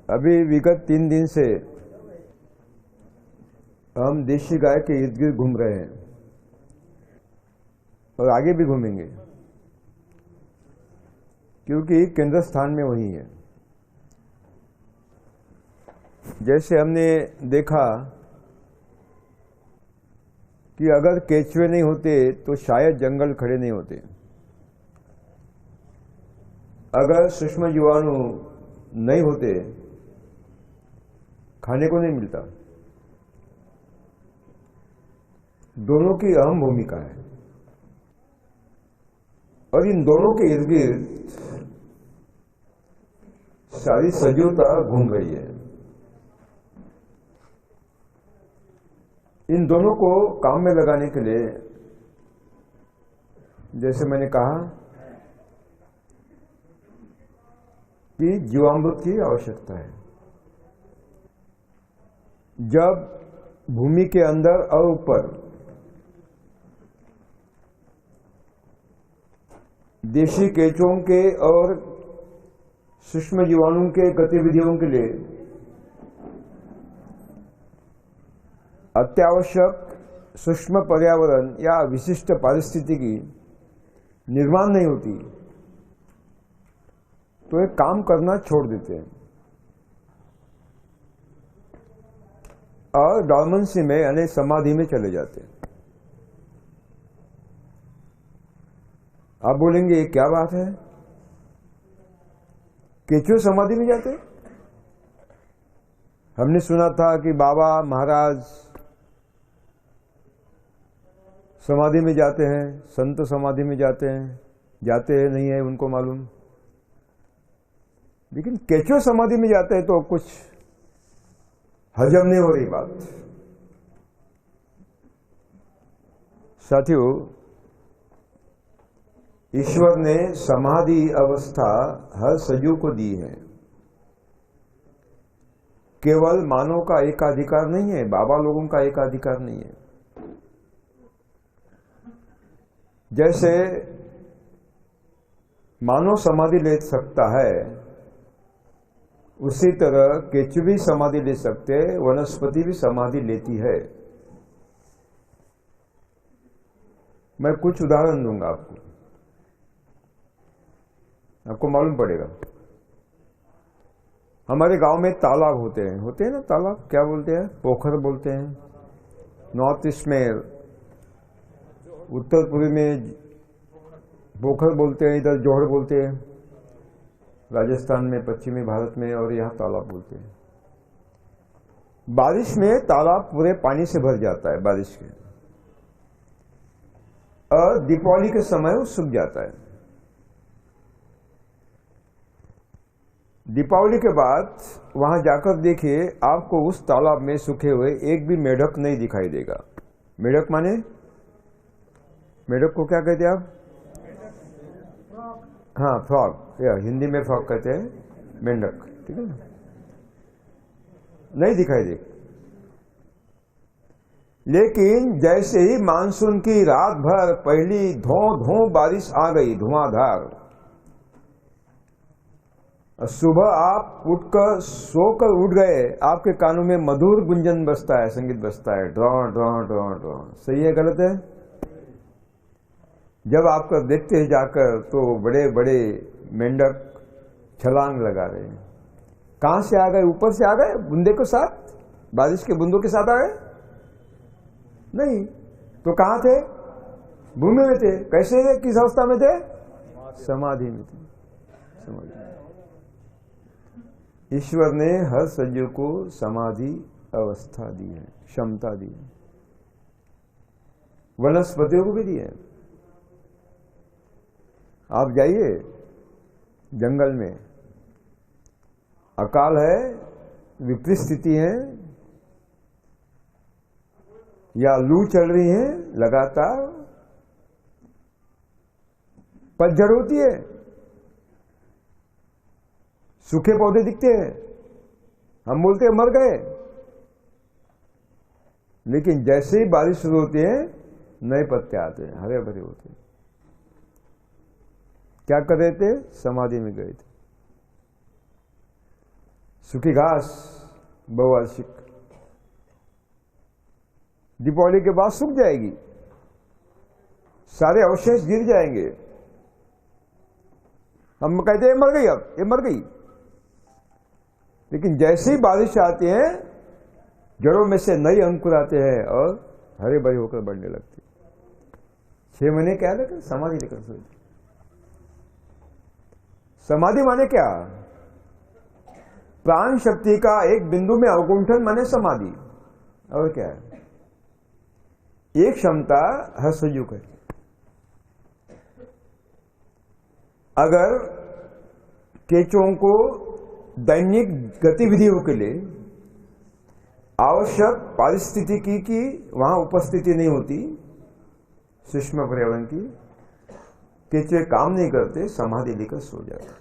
अभी विगत 3 दिन से हम देशी गाय के इर्द गिर्द घूम रहे हैं और आगे भी घूमेंगे, क्योंकि केंद्र स्थान में वही है। जैसे हमने देखा कि अगर केचुए नहीं होते तो शायद जंगल खड़े नहीं होते, अगर सूक्ष्म जीवाणु नहीं होते खाने को नहीं मिलता। दोनों की अहम भूमिका है और इन दोनों के इर्द गिर्द सारी सजीवता घूम रही है। इन दोनों को काम में लगाने के लिए, जैसे मैंने कहा, कि जीवामृत की आवश्यकता है। जब भूमि के अंदर और ऊपर देशी केंचुओं के और सूक्ष्म जीवाणुओं के गतिविधियों के लिए अत्यावश्यक सूक्ष्म पर्यावरण या विशिष्ट पारिस्थितिकी निर्माण नहीं होती तो ये काम करना छोड़ देते हैं और डॉर्मेंसी में यानी समाधि में चले जाते हैं। आप बोलेंगे ये क्या बात है, केंचुए समाधि में जाते? हमने सुना था कि बाबा महाराज समाधि में जाते हैं, संत समाधि में जाते हैं नहीं है उनको मालूम, लेकिन केंचुए समाधि में जाते हैं तो कुछ हजम नहीं हो रही बात। साथियों, ईश्वर ने समाधि अवस्था हर सजीव को दी है, केवल मानव का एकाधिकार नहीं है, बाबा लोगों का एकाधिकार नहीं है। जैसे मानव समाधि ले सकता है, उसी तरह केंचुए भी समाधि ले सकते, वनस्पति भी समाधि लेती है। मैं कुछ उदाहरण दूंगा आपको मालूम पड़ेगा। हमारे गांव में तालाब होते हैं ना, तालाब क्या बोलते हैं, पोखर बोलते हैं। नॉर्थ ईस्ट में, उत्तर पूर्वी में पोखर बोलते हैं, इधर जोहड़ बोलते हैं, राजस्थान में, पश्चिमी भारत में, और यहाँ तालाब बोलते हैं। बारिश में तालाब पूरे पानी से भर जाता है बारिश के, और दीपावली के समय वो सूख जाता है। दीपावली के बाद वहां जाकर देखिए, आपको उस तालाब में सूखे हुए एक भी मेढक नहीं दिखाई देगा। मेढक माने, मेढक को क्या कहते हैं आप? हाँ, फ्रॉग, या हिंदी में फ्रॉग कहते हैं, मेंढक, ठीक है ना, नहीं दिखाई दे। लेकिन जैसे ही मानसून की रात भर पहली धो बारिश आ गई, धुआंधार, सुबह आप उठकर सोकर उठ गए, आपके कानों में मधुर गुंजन बजता है, संगीत बजता है, ड्रॉ ड्रॉ ड्रॉ ड्रॉ। सही है, गलत है? जब आप देखते हैं जाकर तो बड़े बड़े मेंढक छलांग लगा रहे हैं। कहां से आ गए? ऊपर से आ गए बूंदे के साथ, बारिश के बूंदों के साथ आ गए? नहीं, तो कहां थे? भूमि में थे। कैसे, किस अवस्था में थे? समाधि में थे, समाधि। ईश्वर ने हर सजीव को समाधि अवस्था दी है, क्षमता दी है, वनस्पतियों को भी दी है। आप जाइए जंगल में, अकाल है, विपरीत स्थिति है, या लू चल रही है लगातार, पतझड़ होती है, सूखे पौधे दिखते हैं, हम बोलते हैं मर गए, लेकिन जैसे ही बारिश शुरू होती है नए पत्ते आते हैं, हरे भरे होते हैं। क्या कर रहे थे? समाधि में गए थे। सूखी घास बहुवार्षिक दीपावली के बाद सूख जाएगी, सारे अवशेष गिर जाएंगे। हम कहते हैं मर गई, अब ये मर गई, लेकिन जैसे ही बारिश आती है जड़ों में से नए अंकुर आते हैं और हरे भरे होकर बढ़ने लगते हैं। 6 महीने क्या लेकर समाधि लेकर सोए। समाधि माने क्या? प्राण शक्ति का एक बिंदु में अवगुंठन माने समाधि। और क्या है? एक क्षमता हर संयुग है। अगर केंचुओं को दैनिक गतिविधियों के लिए आवश्यक पारिस्थितिकी की वहां उपस्थिति नहीं होती, सूक्ष्म पर्यावरण की, केंचुए काम नहीं करते, समाधि लेकर सो जाते।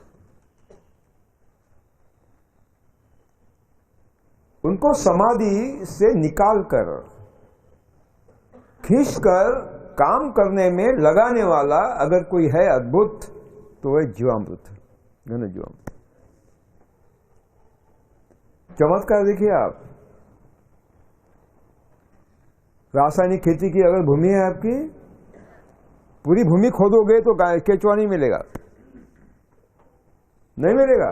उनको समाधि से निकालकर खींचकर काम करने में लगाने वाला अगर कोई है अद्भुत, तो वह जीवामृत, घन जीवामृत। चमत्कार देखिए आप, रासायनिक खेती की अगर भूमि है आपकी, पूरी भूमि खोदोगे तो केंचुआ नहीं मिलेगा, नहीं मिलेगा।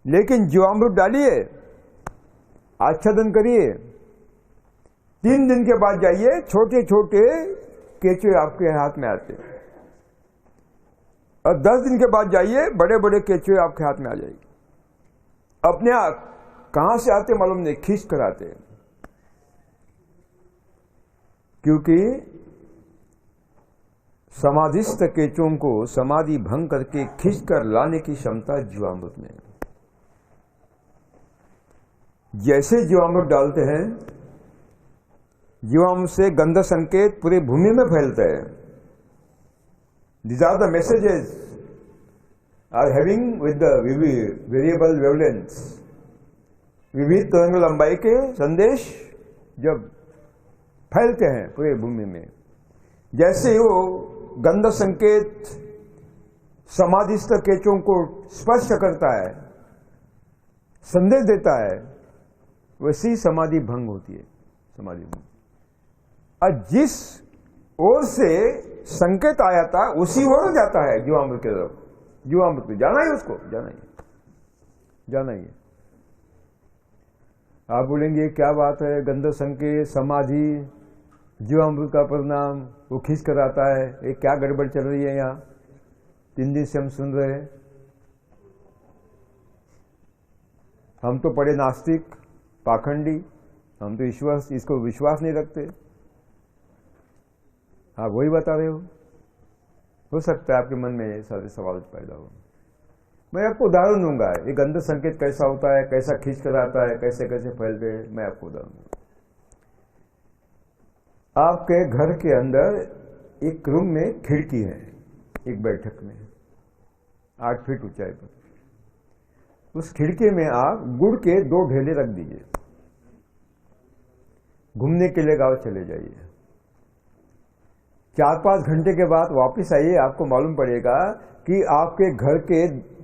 लेकिन जीवामृत डालिए, आच्छादन करिए, 3 दिन के बाद जाइए, छोटे छोटे केंचुए आपके हाथ में आते हैं, और 10 दिन के बाद जाइए, बड़े बड़े केंचुए आपके हाथ में आ जाएंगे। अपने आप कहां से आते मालूम नहीं, खींच कर आते हैं। क्योंकि समाधिस्थ केंचुओं को समाधि भंग करके खींच कर लाने की क्षमता जीवामृत में है। जैसे जीवामृत डालते हैं, जीवामृत से गंध संकेत पूरी भूमि में फैलते हैं। These are the messages are having with the variable wavelengths, विविध तरंग लंबाई के संदेश जब फैलते हैं पूरी भूमि में, जैसे वो गंध संकेत समाधिस्थ केंचुओं को स्पर्श करता है, संदेश देता है, वैसी समाधि भंग होती है। समाधि भंग, और जिस ओर से संकेत आया था उसी ओर जाता है जीवामृत की तरफ। जीवामृत में जाना ही, उसको जाना ही। आप बोलेंगे क्या बात है, गंध संकेत समाधि जीवामृत का परिणाम वो खींच कर आता है, ये क्या गड़बड़ चल रही है यहाँ? 3 दिन से हम सुन रहे हैं। हम तो पड़े नास्तिक, पाखंडी, हम तो इसको विश्वास नहीं रखते। आप वही बता रहे हो सकता है आपके मन में ये सारे सवाल पैदा हो। मैं आपको उदाहरण दूंगा, ये गंध संकेत कैसा होता है, कैसा खींच कर आता है, कैसे कैसे फैलते हैं, मैं आपको उदाहरण दूंगा। आपके घर के अंदर एक रूम में खिड़की है, एक बैठक में 8 फीट ऊंचाई पर। उस खिड़की में आप गुड़ के 2 ढेले रख दीजिए, घूमने के लिए गांव चले जाइए। 4-5 घंटे के बाद वापस आइए, आपको मालूम पड़ेगा कि आपके घर के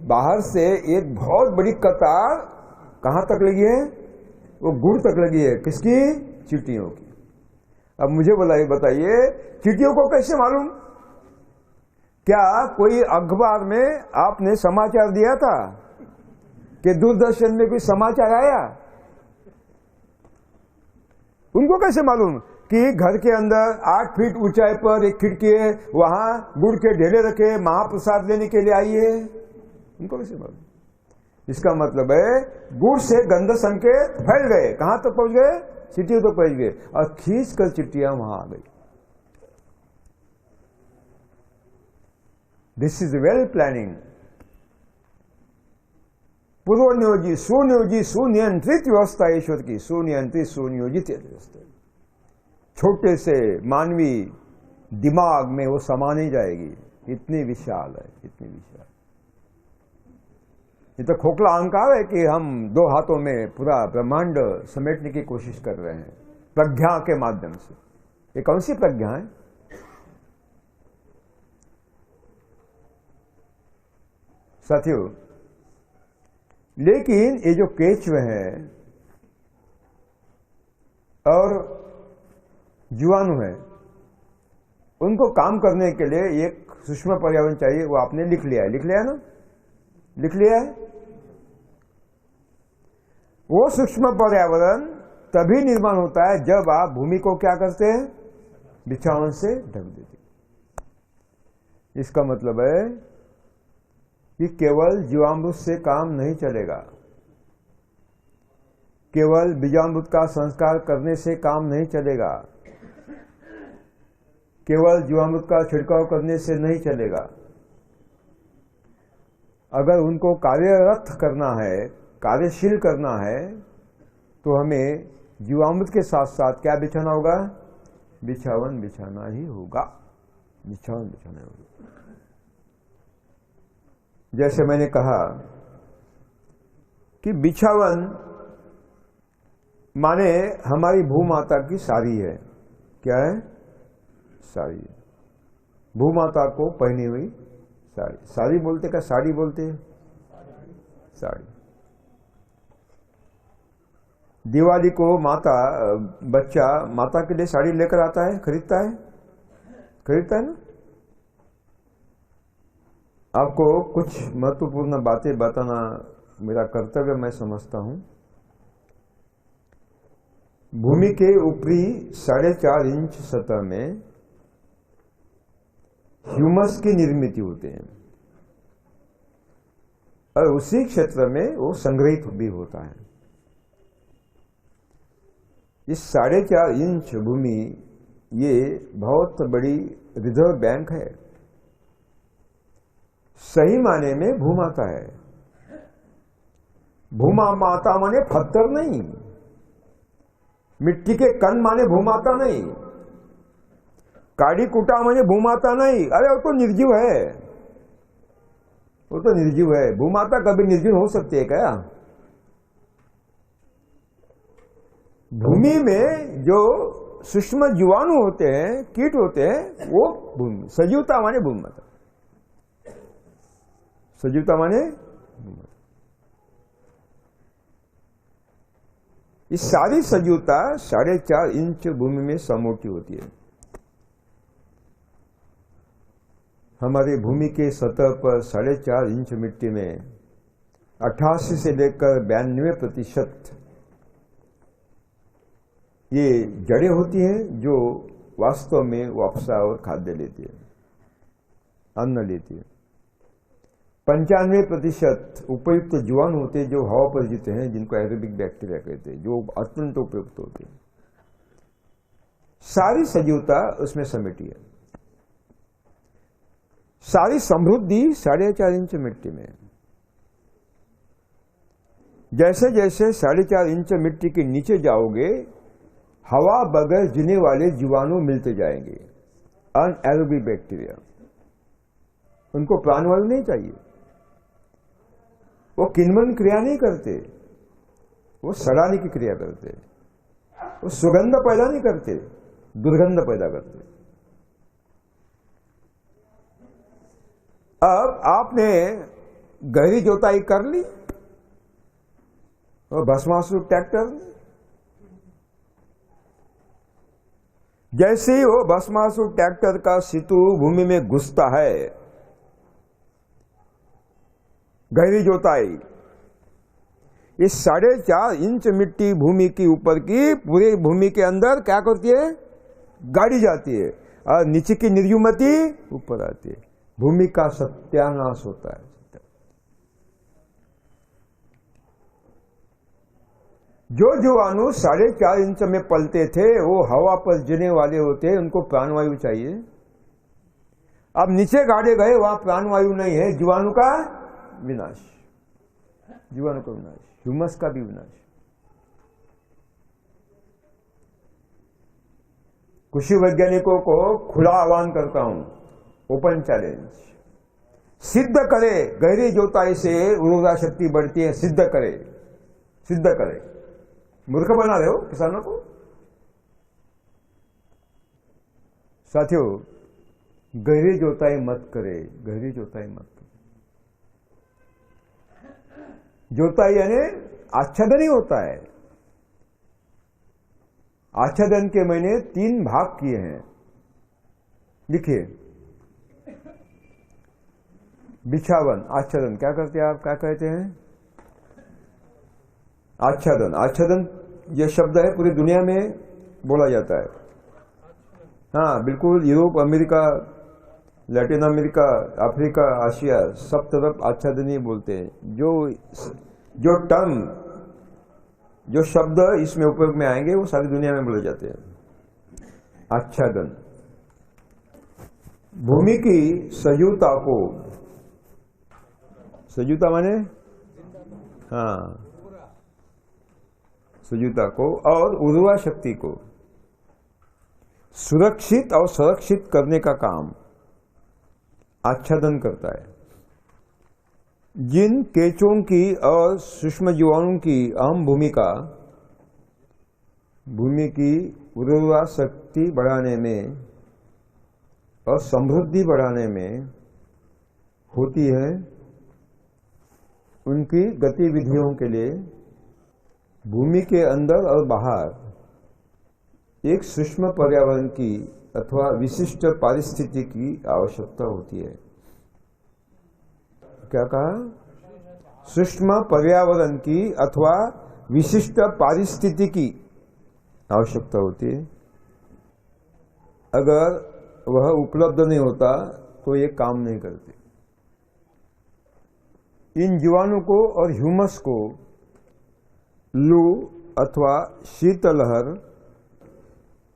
बाहर से एक बहुत बड़ी कतार कहां तक लगी है? वो गुड़ तक लगी है। किसकी? चींटियों की। अब मुझे बताइए, चींटियों को कैसे मालूम? क्या कोई अखबार में आपने समाचार दिया था कि दूरदर्शन में कोई समाचार आया? उनको कैसे मालूम कि घर के अंदर 8 फीट ऊंचाई पर एक खिड़की है, वहां गुड़ के ढेले रखे, महाप्रसाद लेने के लिए आई है? उनको कैसे मालूम? इसका मतलब है गुड़ से गंध संकेत फैल गए, कहां तक पहुंच गए? चिट्टियों तक पहुंच गए, और खींच कर चिट्टियां वहां आ गई। This is well planning. पूर्वनियोजित, सुनियोजित, सुनियंत्रित व्यवस्था ईश्वर की, सुनियंत्रित सुनियोजित व्यवस्था। छोटे से मानवी दिमाग में वो समा नहीं जाएगी, इतनी विशाल है, इतनी विशाल। ये तो खोखला अहंकार है कि हम 2 हाथों में पूरा ब्रह्मांड समेटने की कोशिश कर रहे हैं प्रज्ञा के माध्यम से। ये कौन सी प्रज्ञा है? साथियों, लेकिन ये जो केचुए हैं और जीवाणु हैं, उनको काम करने के लिए एक सूक्ष्म पर्यावरण चाहिए। वो आपने लिख लिया है, लिख लिया है ना? लिख लिया है। वो सूक्ष्म पर्यावरण तभी निर्माण होता है जब आप भूमि को क्या करते हैं? बिछावन से ढक देते। इसका मतलब है कि केवल जीवामृत से काम नहीं चलेगा, केवल बीजामृत का संस्कार करने से काम नहीं चलेगा, केवल जीवामृत का छिड़काव करने से नहीं चलेगा। अगर उनको कार्यरत करना है, कार्यशील करना है, तो हमें जीवामृत के साथ साथ क्या बिछाना होगा? बिछावन बिछाना ही होगा। बिछावन बिछाना होगा। जैसे मैंने कहा कि बिछावन माने हमारी भूमाता की साड़ी है। क्या है? साड़ी। भूमाता को पहनी हुई साड़ी। साड़ी बोलते क्या साड़ी बोलते हैं? साड़ी। दिवाली को बच्चा माता के लिए साड़ी लेकर आता है, खरीदता है, खरीदता है ना? आपको कुछ महत्वपूर्ण बातें बताना मेरा कर्तव्य मैं समझता हूं। भूमि के ऊपरी 4.5 इंच सतह में ह्यूमस की निर्मित होते हैं और उसी क्षेत्र में वो संग्रहित भी होता है। इस 4.5 इंच भूमि ये बहुत बड़ी रिजर्व बैंक है। सही माने में भूमाता है। भूमा माता माने पत्थर नहीं, मिट्टी के कण माने भूमाता नहीं, काड़ी कुटा माने भूमाता नहीं। अरे वो तो निर्जीव है, वो तो निर्जीव है। भूमाता कभी निर्जीव हो सकती है क्या? भूमि में जो सूक्ष्म जीवाणु होते हैं, कीट होते हैं, वो भूमि। सजीवता माने भूमाता। सजीवता माने भूमाता। इस सारी सजीवता 4.5 इंच भूमि में समूटी होती है। हमारी भूमि के सतह पर 4.5 इंच मिट्टी में 88 से लेकर 92% ये जड़ें होती हैं जो वास्तव में वापसा और खाद्य लेती है, अन्न लेती है। 95% उपयुक्त जीवाणु होते हैं जो हवा पर जीते हैं, जिनको एरोबिक बैक्टीरिया कहते हैं, जो अत्यंत उपयुक्त होते हैं। सारी सजीवता उसमें समेटी है। सारी समृद्धि 4.5 इंच मिट्टी में। जैसे जैसे 4.5 इंच मिट्टी के नीचे जाओगे, हवा बगैर जीने वाले जीवाणु मिलते जाएंगे, अनएरोबिक बैक्टीरिया। उनको प्राणवायु नहीं चाहिए। वो किन्वन क्रिया नहीं करते, वो सड़ाने की क्रिया करते। वो सुगंध पैदा नहीं करते, दुर्गंध पैदा करते। अब आपने गहरी जोताई कर ली और भस्मासुर ट्रैक्टर, जैसे ही वो भस्मासुर ट्रैक्टर का सितू भूमि में घुसता है, गहरी जोताई, इस 4.5 इंच मिट्टी भूमि की ऊपर की पूरी भूमि के अंदर क्या करती है? गाड़ी जाती है और नीचे की निर्युमति ऊपर आती है। भूमि का सत्यानाश होता है। जो जीवाणु 4.5 इंच में पलते थे वो हवा पर जीने वाले होते हैं, उनको प्राणवायु चाहिए। अब नीचे गाड़े गए, वहां प्राणवायु नहीं है, जीवाणु का विनाश, जीवाणु का विनाश, ह्यूमस का भी विनाश। कृषि वैज्ञानिकों को खुला आह्वान करता हूं, ओपन चैलेंज। सिद्ध करे, गहरी जोताई से उर्वरा शक्ति बढ़ती है, सिद्ध करे, सिद्ध करे। मूर्ख बना रहे हो किसानों को। साथियों, गहरी जोताई मत करे, गहरी जोताई मत करे। जोताई यानी आच्छादन ही होता है। आच्छादन के मैंने 3 भाग किए हैं, लिखिए। बिछावन, आच्छादन क्या करते हैं आप, क्या कहते हैं? आच्छादन। आच्छादन यह शब्द है पूरी दुनिया में बोला जाता है। हाँ बिल्कुल, Europe, America, Latin America, Africa, Asia, सब तरफ आच्छादन ही बोलते हैं। जो टर्म, जो शब्द इसमें उपयोग में आएंगे वो सारी दुनिया में बोले जाते हैं। आच्छादन। भूमि की सजीवता को, सजीवता माने हाँ, सजीवता को और उर्वरा शक्ति को सुरक्षित और संरक्षित करने का काम आच्छादन करता है। जिन केंचुओं की और सूक्ष्म जीवाणुओं की अहम भूमिका भूमि की उर्वरा शक्ति बढ़ाने में और समृद्धि बढ़ाने में होती है, उनकी गतिविधियों के लिए भूमि के अंदर और बाहर एक सूक्ष्म पर्यावरण की अथवा विशिष्ट पारिस्थिति की आवश्यकता होती है। क्या कहा? सूक्ष्म पर्यावरण की अथवा विशिष्ट पारिस्थिति की आवश्यकता होती है। अगर वह उपलब्ध नहीं होता तो ये काम नहीं करते। इन जीवाणु को और ह्यूमस को लू अथवा शीतलहर,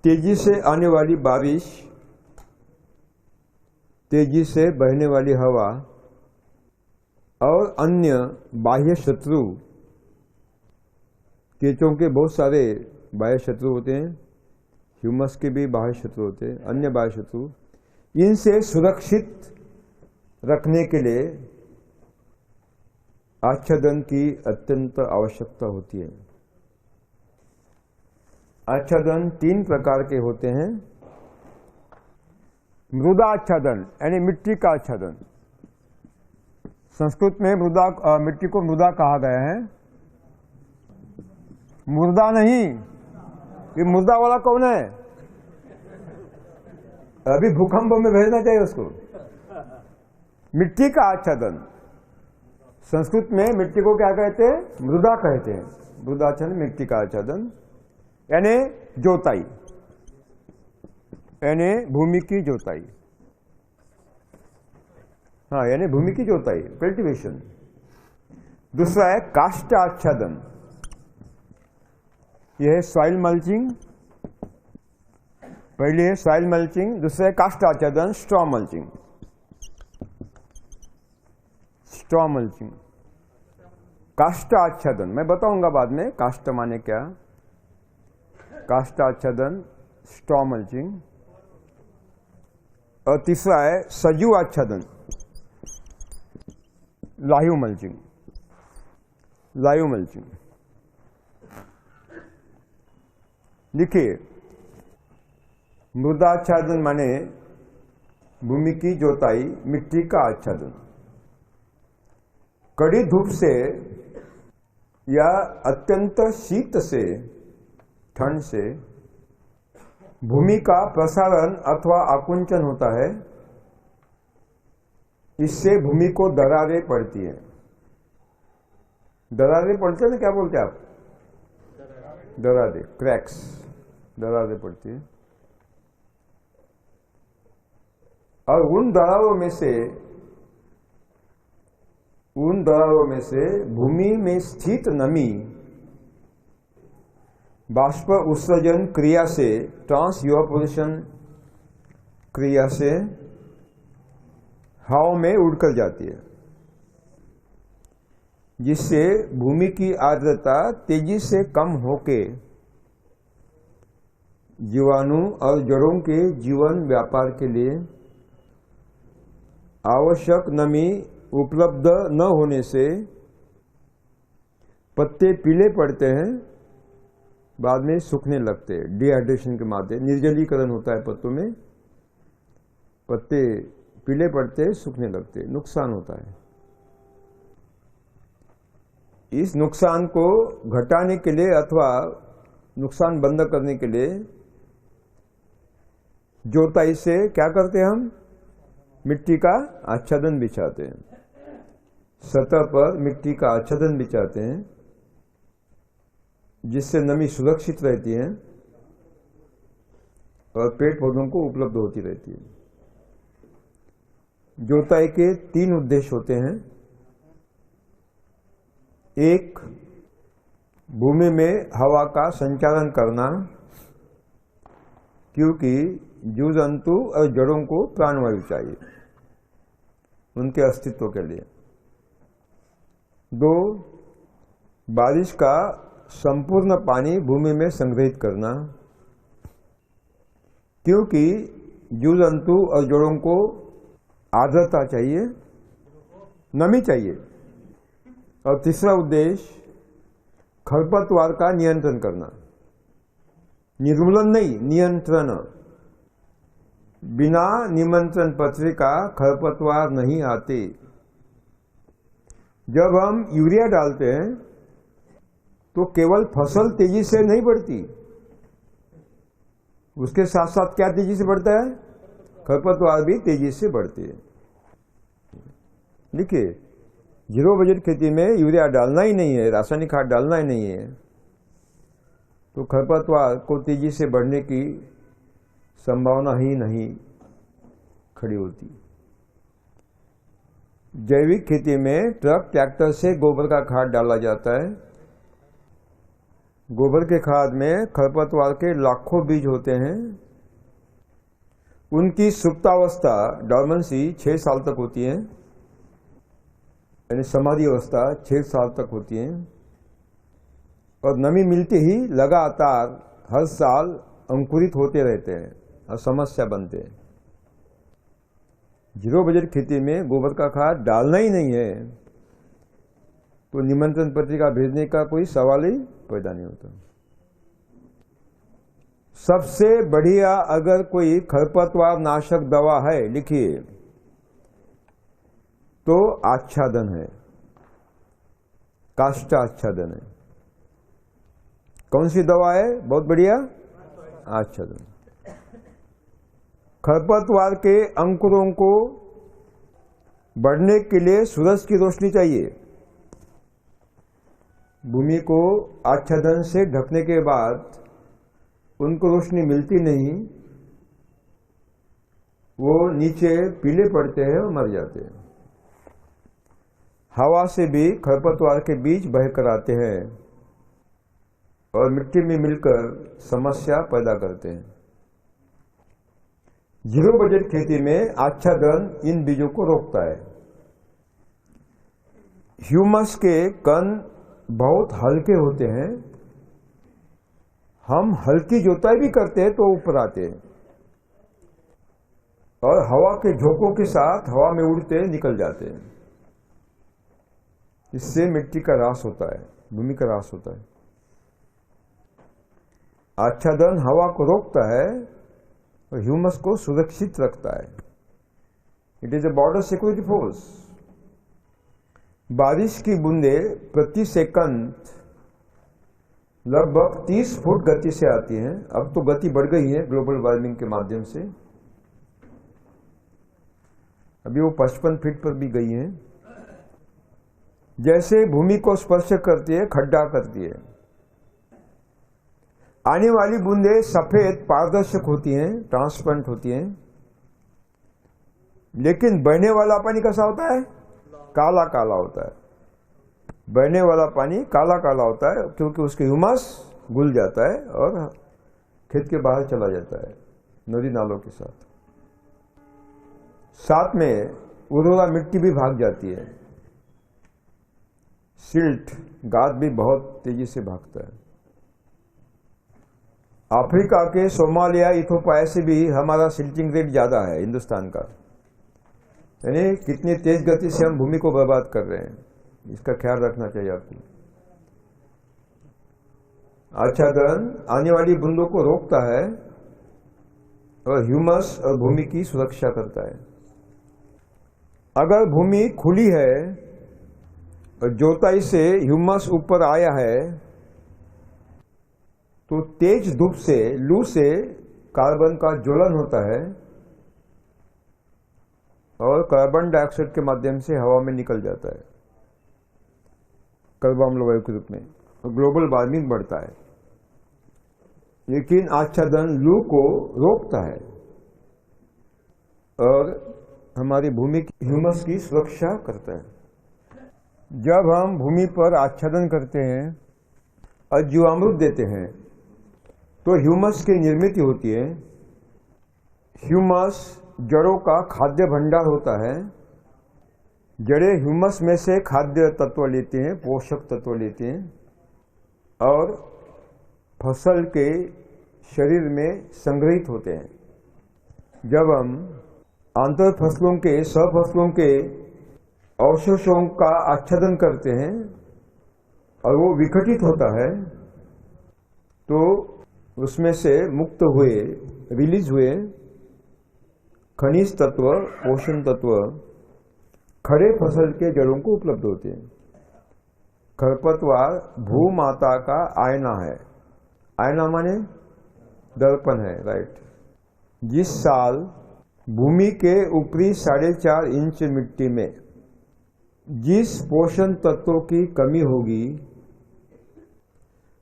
तेजी से आने वाली बारिश, तेजी से बहने वाली हवा और अन्य बाह्य शत्रु, केंचुओं के बहुत सारे बाह्य शत्रु होते हैं, ह्यूमस के भी बाह्य शत्रु होते हैं, अन्य बाह्य शत्रु, इनसे सुरक्षित रखने के लिए आच्छादन की अत्यंत आवश्यकता होती है। आच्छादन 3 प्रकार के होते हैं। मृदा आच्छादन यानी मिट्टी का आच्छादन। संस्कृत में मिट्टी को मृदा कहा गया है। मुर्दा नहीं, ये मुर्दा वाला कौन है? अभी भूकंप में भेजना चाहिए उसको। मिट्टी का आच्छादन, संस्कृत में मिट्टी को क्या कहते हैं? मृदा कहते हैं। मृदा आच्छादन, मिट्टी का आच्छादन यानी जोताई, यानी भूमि की जोताई। हाँ, यानी भूमि की जोताई, कल्टीवेशन। दूसरा है काष्ठ आच्छादन, यह है सॉइल मल्चिंग। पहले है सॉइल मल्चिंग, दूसरा है काष्ठ आच्छादन, स्ट्रॉ मल्चिंग। स्ट्रॉ मल्चिंग, काष्ठ आच्छादन मैं बताऊंगा बाद में काष्ठ माने क्या। काष्ठ आच्छादन, स्ट्रॉ मल्चिंग। और तीसरा है सजीव आच्छादन, लाइव मल्चिंग। लाइव मल्चिंग देखिए, मृदा आच्छादन माने भूमि की जोताई, मिट्टी का आच्छादन। कड़ी धूप से या अत्यंत शीत से, ठंड से भूमि का प्रसारण अथवा आकुंचन होता है। इससे भूमि को दरारें पड़ती है। दरारें पड़ते हैं ना, क्या बोलते हैं आप? दरारें, क्रैक्स, दरारें पड़ती है। और उन दरारों में से भूमि में स्थित नमी बाष्प उत्सर्जन क्रिया से, ट्रांसइवापोरेशन क्रिया से हवा में उड़कर जाती है, जिससे भूमि की आर्द्रता तेजी से कम होके जीवाणु और जड़ों के जीवन व्यापार के लिए आवश्यक नमी उपलब्ध न होने से पत्ते पीले पड़ते हैं, बाद में सूखने लगते हैं। डिहाइड्रेशन के माध्यम निर्जलीकरण होता है पत्तों में, पत्ते पीले पड़ते हैं, सूखने लगते हैं, नुकसान होता है। इस नुकसान को घटाने के लिए अथवा नुकसान बंद करने के लिए जोताई से क्या करते हैं हम? मिट्टी का आच्छादन बिछाते हैं, सतह पर मिट्टी का आच्छादन बिछाते हैं, जिससे नमी सुरक्षित रहती है और पेड़ पौधों को उपलब्ध होती रहती है। जोताई के 3 उद्देश्य होते हैं। एक, भूमि में हवा का संचालन करना, क्योंकि जीव जंतु और जड़ों को प्राणवायु चाहिए उनके अस्तित्व के लिए। 2, बारिश का संपूर्ण पानी भूमि में संग्रहित करना, क्योंकि जीव जंतु और जड़ों को आर्द्रता चाहिए, नमी चाहिए। और तीसरा उद्देश्य खरपतवार का नियंत्रण करना, निर्मूलन नहीं, नियंत्रण। बिना निमंत्रण पत्र का खरपतवार नहीं आते। जब हम यूरिया डालते हैं तो केवल फसल तेजी से नहीं बढ़ती, उसके साथ साथ क्या तेजी से बढ़ता है? खरपतवार भी तेजी से बढ़ती है। देखिए, जीरो बजट खेती में यूरिया डालना ही नहीं है, रासायनिक खाद डालना ही नहीं है, तो खरपतवार को तेजी से बढ़ने की संभावना ही नहीं खड़ी होती। जैविक खेती में ट्रक ट्रैक्टर से गोबर का खाद डाला जाता है। गोबर के खाद में खरपतवार के लाखों बीज होते हैं। उनकी सुप्तावस्था डॉर्मेंसी 6 साल तक होती है, यानी समाधि अवस्था 6 साल तक होती है, और नमी मिलते ही लगातार हर साल अंकुरित होते रहते हैं और समस्या बनते हैं। जीरो बजट खेती में गोबर का खाद डालना ही नहीं है तो निमंत्रण पत्रिका भेजने का कोई सवाल ही पैदा नहीं होता। सबसे बढ़िया अगर कोई खरपतवार नाशक दवा है, लिखिए, तो आच्छादन है, काष्ठ आच्छादन है। कौन सी दवा है बहुत बढ़िया? आच्छादन। खरपतवार के अंकुरों को बढ़ने के लिए सूरज की रोशनी चाहिए। भूमि को आच्छादन से ढकने के बाद उनको रोशनी मिलती नहीं, वो नीचे पीले पड़ते हैं और मर जाते हैं। हवा से भी खरपतवार के बीज बहकर आते हैं और मिट्टी में मिलकर समस्या पैदा करते हैं। जीरो बजट खेती में आच्छादन इन बीजों को रोकता है। ह्यूमस के कण बहुत हल्के होते हैं। हम हल्की जोताई भी करते हैं तो ऊपर आते हैं और हवा के झोंकों के साथ हवा में उड़ते निकल जाते हैं। इससे मिट्टी का ह्रास होता है, भूमि का ह्रास होता है। आच्छादन हवा को रोकता है और ह्यूमस को सुरक्षित रखता है। It is a border security force. बारिश की बूंदें प्रति सेकंड लगभग 30 फुट गति से आती हैं। अब तो गति बढ़ गई है ग्लोबल वार्मिंग के माध्यम से, अभी वो 55 फीट पर भी गई हैं। जैसे भूमि को स्पर्श करती है, खड्डा करती है। आने वाली बूंदें सफेद पारदर्शक होती हैं, ट्रांसपेरेंट होती हैं, लेकिन बहने वाला पानी कैसा होता है? काला काला होता है। बहने वाला पानी काला काला होता है क्योंकि उसके ह्यूमस घुल जाता है और खेत के बाहर चला जाता है नदी नालों के साथ। साथ में उर्वरा मिट्टी भी भाग जाती है। सिल्ट, गाद भी बहुत तेजी से भागता है। अफ्रीका के सोमालिया, इथोपिया से भी हमारा सिल्टिंग रेट ज्यादा है हिंदुस्तान का। यानी कितनी तेज गति से हम भूमि को बर्बाद कर रहे हैं, इसका ख्याल रखना चाहिए आपको। आच्छादन आने वाली बूंदों को रोकता है और ह्यूमस और भूमि की सुरक्षा करता है। अगर भूमि खुली है और जोताई से ह्यूमस ऊपर आया है तो तेज धूप से, लू से कार्बन का ज्वलन होता है और कार्बन डाइऑक्साइड के माध्यम से हवा में निकल जाता है कार्बन अम्ल वायु के रूप में, और ग्लोबल वार्मिंग बढ़ता है। लेकिन आच्छादन लू को रोकता है और हमारी भूमि की ह्यूमस की सुरक्षा करता है। जब हम भूमि पर आच्छादन करते हैं और जीवामृत देते हैं तो ह्यूमस की निर्मित होती है। ह्यूमस जड़ों का खाद्य भंडार होता है। जड़ें ह्यूमस में से खाद्य तत्व लेते हैं, पोषक तत्व लेते हैं और फसल के शरीर में संग्रहित होते हैं। जब हम आंतर फसलों के, सह फसलों के अवशेषों का आच्छादन करते हैं और वो विघटित होता है तो उसमें से मुक्त हुए, रिलीज हुए खनिज तत्व, पोषण तत्व खड़े फसल के जड़ों को उपलब्ध होते हैं। खरपतवार भूमाता का आईना है। आईना माने दर्पण है, राइट। जिस साल भूमि के ऊपरी 4.5 इंच मिट्टी में जिस पोषण तत्वों की कमी होगी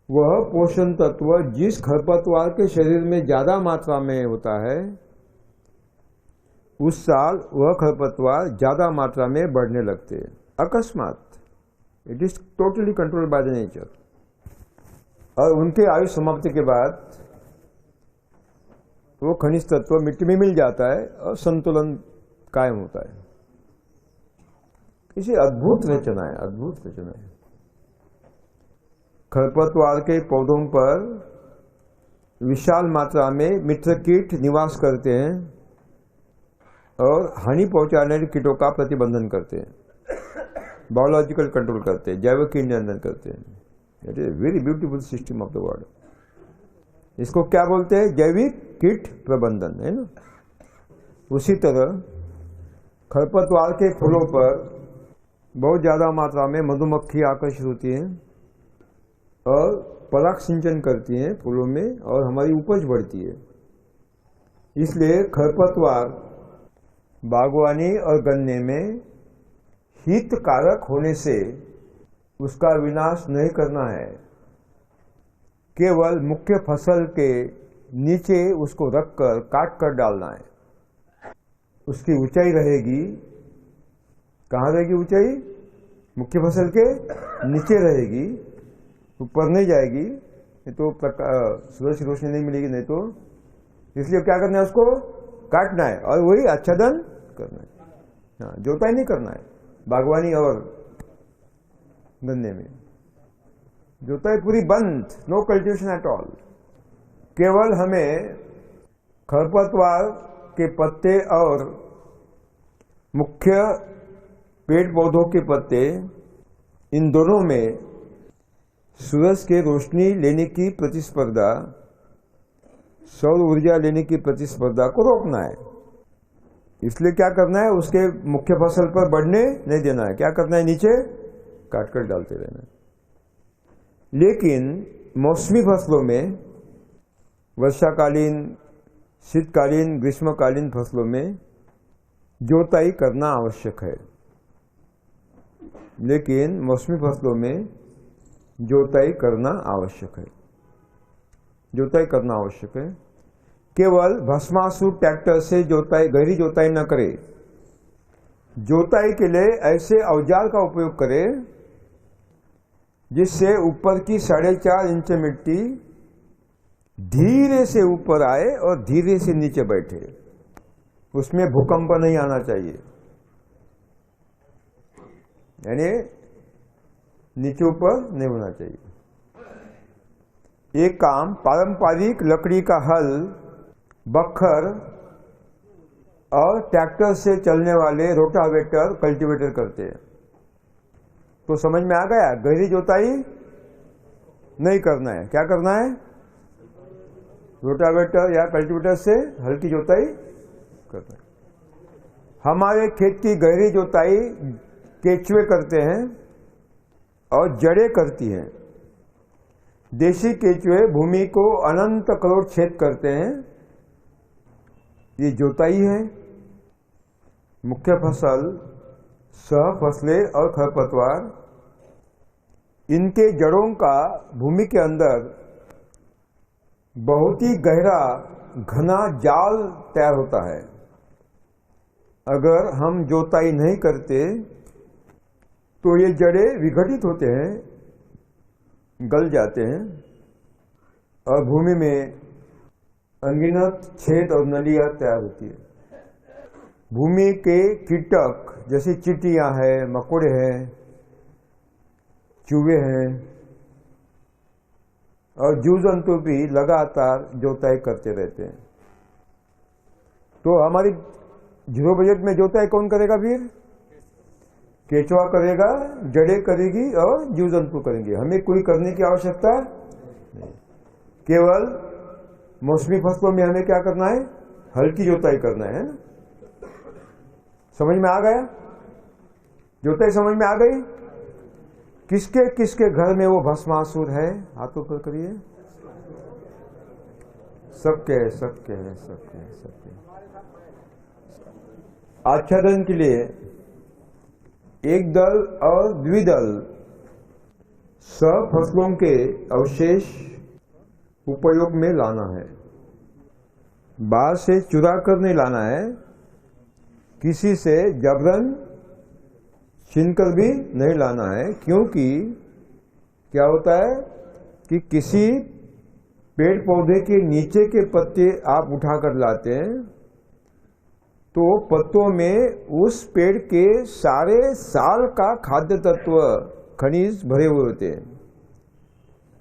वह पोषण तत्व जिस खरपतवार के शरीर में ज्यादा मात्रा में होता है उस साल वह खरपतवार ज्यादा मात्रा में बढ़ने लगते हैं अकस्मात। It is totally controlled by the nature. और उनके आयु समाप्ति के बाद वो खनिज तत्व मिट्टी में मिल जाता है और संतुलन कायम होता है। इसे अद्भुत रचना है, अद्भुत रचना है। खरपतवार के पौधों पर विशाल मात्रा में मित्र कीट निवास करते हैं और हानि पहुंचाने वाले कीटों का प्रतिबंधन करते हैं, बायोलॉजिकल कंट्रोल करते हैं, जैविक नियंत्रण करते हैं। It is very beautiful system of the world. इसको क्या बोलते हैं? जैविक कीट प्रबंधन, है ना। उसी तरह खरपतवार के फूलों पर बहुत ज्यादा मात्रा में मधुमक्खी आकर्षित होती हैं और पराग सिंचन करती हैं फूलों में और हमारी उपज बढ़ती है। इसलिए खरपतवार बागवानी और गन्ने में हितकारक होने से उसका विनाश नहीं करना है, केवल मुख्य फसल के नीचे उसको रखकर काट कर डालना है। उसकी ऊंचाई रहेगी, कहाँ रहेगी ऊंचाई? मुख्य फसल के नीचे रहेगी, ऊपर नहीं जाएगी, नहीं तो सूरज की रोशनी नहीं मिलेगी, नहीं तो। इसलिए क्या करना है? उसको काटना है और वही आच्छादन करना है। हाँ, जोताई नहीं करना है। बागवानी और गन्ने में जोताई पूरी बंद, नो कल्टीवेशन एट ऑल। केवल हमें खरपतवार के पत्ते और मुख्य पेड़ पौधों के पत्ते, इन दोनों में सूरज के रोशनी लेने की प्रतिस्पर्धा, सौर ऊर्जा लेने की प्रतिस्पर्धा को रोकना है। इसलिए क्या करना है? उसके मुख्य फसल पर बढ़ने नहीं देना है। क्या करना है? नीचे काट कर डालते रहना है। लेकिन मौसमी फसलों में, वर्षाकालीन, शीतकालीन, ग्रीष्मकालीन फसलों में जोताई करना आवश्यक है। लेकिन मौसमी फसलों में जोताई करना आवश्यक है, जोताई करना आवश्यक है। केवल भस्मासुर ट्रैक्टर से जोताई, गहरी जोताई न करे। जोताई के लिए ऐसे औजार का उपयोग करें जिससे ऊपर की 4.5 इंच मिट्टी धीरे से ऊपर आए और धीरे से नीचे बैठे। उसमें भूकंप नहीं आना चाहिए, यानी नीचे ऊपर नहीं होना चाहिए। एक काम पारंपरिक लकड़ी का हल, बखर और ट्रैक्टर से चलने वाले रोटावेटर, कल्टीवेटर करते हैं। तो समझ में आ गया, गहरी जोताई नहीं करना है। क्या करना है? रोटावेटर या कल्टीवेटर से हल्की जोताई करना है। हमारे खेत की गहरी जोताई केचुए करते हैं और जड़ें करती हैं। देशी केचुए भूमि को अनंत करोड़ छेद करते हैं। ये जोताई है। मुख्य फसल, सह फसलें और खरपतवार, इनके जड़ों का भूमि के अंदर बहुत ही गहरा घना जाल तैयार होता है। अगर हम जोताई नहीं करते तो ये जड़ें विघटित होते हैं, गल जाते हैं और भूमि में अनगिनत छेद और नलियां तैयार होती है। भूमि के कीटक जैसे चींटियां हैं, मकोड़े हैं, चूहे हैं और जीव जंतु भी लगातार जोताई करते रहते हैं। तो हमारी जीरो बजट में जोताई कौन करेगा? फिर केचुआ करेगा, जड़ें करेगी और जीव जंतु करेंगे। हमें कोई करने की आवश्यकता नहीं। केवल मौसमी फसलों में हमें क्या करना है? हल्की जोताई करना है ना। समझ में आ गया? जोताई समझ में आ गई? किसके किसके घर में वो भस्मासुर है? हाथों पर करिए। सबके है, सबके है, सबके है, सबके। आच्छादन के लिए एक दल और द्विदल सब फसलों के अवशेष उपयोग में लाना है। बाहर से चुरा कर नहीं लाना है, किसी से जबरन छीनकर भी नहीं लाना है। क्योंकि क्या होता है कि किसी पेड़ पौधे के नीचे के पत्ते आप उठाकर लाते हैं तो पत्तों में उस पेड़ के सारे साल का खाद्य तत्व, खनिज भरे हुए होते हैं।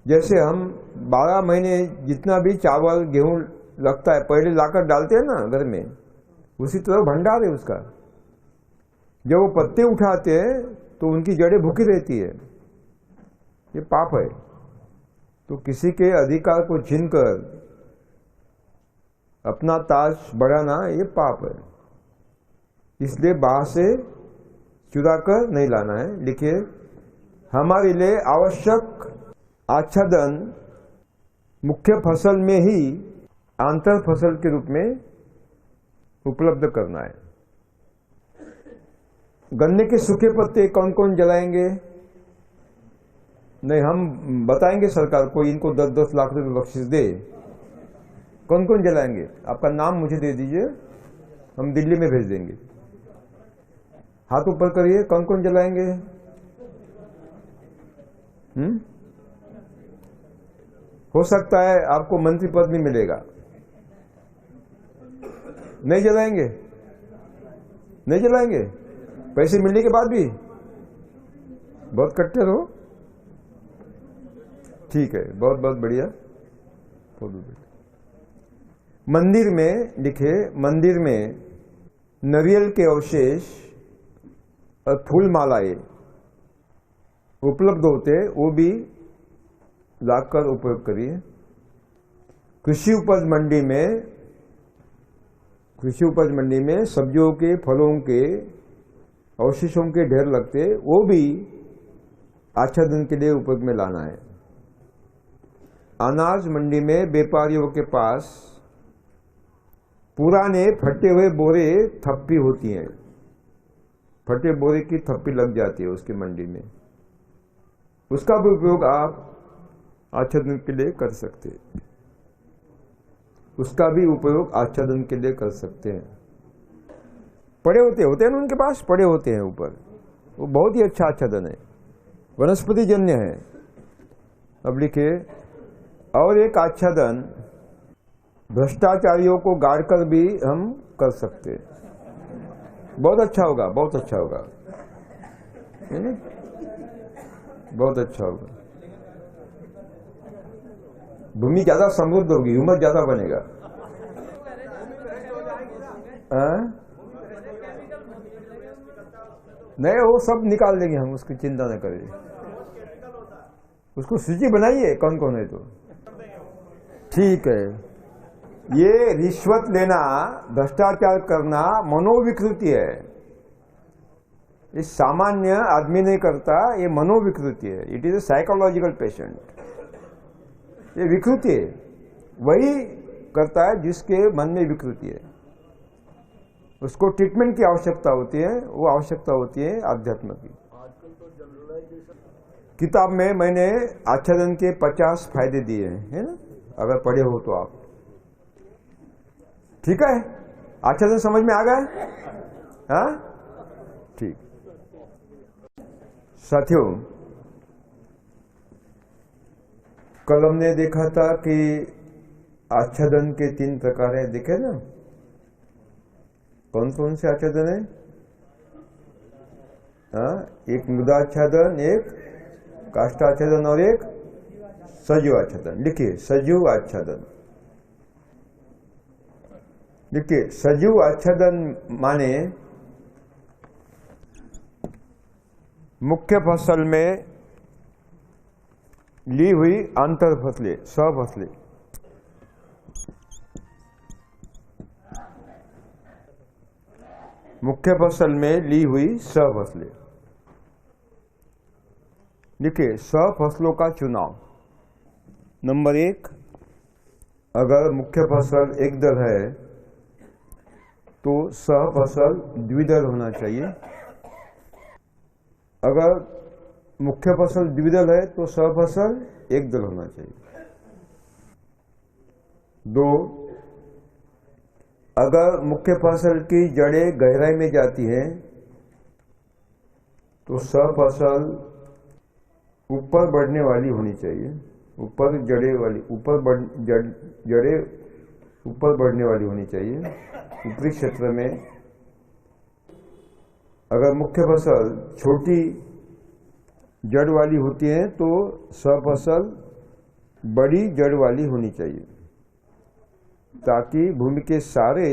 जैसे हम 12 महीने जितना भी चावल गेहूं लगता है पहले लाकर डालते हैं ना घर में, उसी तरह भंडार है उसका। जब वो पत्ते उठाते हैं तो उनकी जड़ें भूखी रहती है। ये पाप है। तो किसी के अधिकार को छीनकर अपना ताज बढ़ाना ये पाप है। इसलिए बाहर से चुरा कर नहीं लाना है। लिखिए, हमारे लिए आवश्यक आच्छादन मुख्य फसल में ही आंतर फसल के रूप में उपलब्ध करना है। गन्ने के सूखे पत्ते कौन कौन जलाएंगे? नहीं, हम बताएंगे सरकार को, इनको 10-10 लाख रुपए बख्शिश दे। कौन कौन जलाएंगे? आपका नाम मुझे दे दीजिए, हम दिल्ली में भेज देंगे। हाथ ऊपर करिए, कौन कौन जलाएंगे? हो सकता है आपको मंत्री पद भी मिलेगा। नहीं जलाएंगे? नहीं जलाएंगे? पैसे मिलने के बाद भी बहुत कट्टर हो? ठीक है, बहुत बहुत बढ़िया। मंदिर में लिखे, मंदिर में नारियल के अवशेष और फूल मालाएं उपलब्ध होते, वो भी लाकर उपयोग करिए। कृषि उपज मंडी में सब्जियों के, फलों के अवशेषों के ढेर लगते, वो भी आच्छादन के लिए उपयोग में लाना है। अनाज मंडी में व्यापारियों के पास पुराने फटे हुए बोरे थप्पी होती हैं। फटे बोरे की थप्पी लग जाती है उसकी मंडी में, उसका भी उपयोग आप आच्छादन के लिए कर सकते हैं। उसका भी उपयोग आच्छादन के लिए कर सकते हैं। पड़े होते हैं ना उनके पास, पड़े होते हैं ऊपर, वो बहुत ही अच्छा आच्छादन है, वनस्पति जन्य है। अब लिखिए, और एक आच्छादन भ्रष्टाचारियों को गाड़कर भी हम कर सकते हैं। बहुत अच्छा होगा, बहुत अच्छा होगा, बहुत अच्छा होगा। भूमि ज्यादा समृद्ध होगी, ह्यूमस ज्यादा बनेगा। नहीं, वो सब निकाल देंगे हम, उसकी चिंता न करें। उसको सूची बनाइए कौन कौन है तो ठीक है। ये रिश्वत लेना, भ्रष्टाचार करना मनोविकृति है। ये सामान्य आदमी नहीं करता, ये मनोविकृति है। It is a psychological patient. ये विकृति है, वही करता है जिसके मन में विकृति है। उसको ट्रीटमेंट की आवश्यकता होती है, वो आवश्यकता होती है आध्यात्म की। किताब में मैंने आच्छादन के 50 फायदे दिए हैं, है ना, अगर पढ़े हो तो आप। ठीक है, आच्छादन समझ में आ गया? हाँ, ठीक। साथियों, कल हमने देखा था कि आच्छादन के 3 प्रकार है, देखे ना? कौन कौन से आच्छादन है? हाँ, एक मृदाच्छादन, एक काष्ठाच्छादन और एक सजीव आच्छादन। लिखिए, सजीव आच्छादन। देखिए, सजीव आच्छादन माने मुख्य फसल में ली हुई अंतर फसलें, सफसलें। मुख्य फसल में ली हुई सफसलें। देखिए, सफसलों का चुनाव। नंबर 1, अगर मुख्य फसल एक दल है तो सहफसल द्विदल होना चाहिए। अगर मुख्य फसल द्विदल है तो सहफसल एक दल होना चाहिए। 2, अगर मुख्य फसल की जड़ें गहराई में जाती हैं तो सहफसल ऊपर बढ़ने वाली होनी चाहिए। ऊपर जड़ें वाली, जड़ें ऊपर बढ़ने वाली होनी चाहिए। ऊपरी क्षेत्र में अगर मुख्य फसल छोटी जड़ वाली होती है तो सहफसल बड़ी जड़ वाली होनी चाहिए, ताकि भूमि के सारे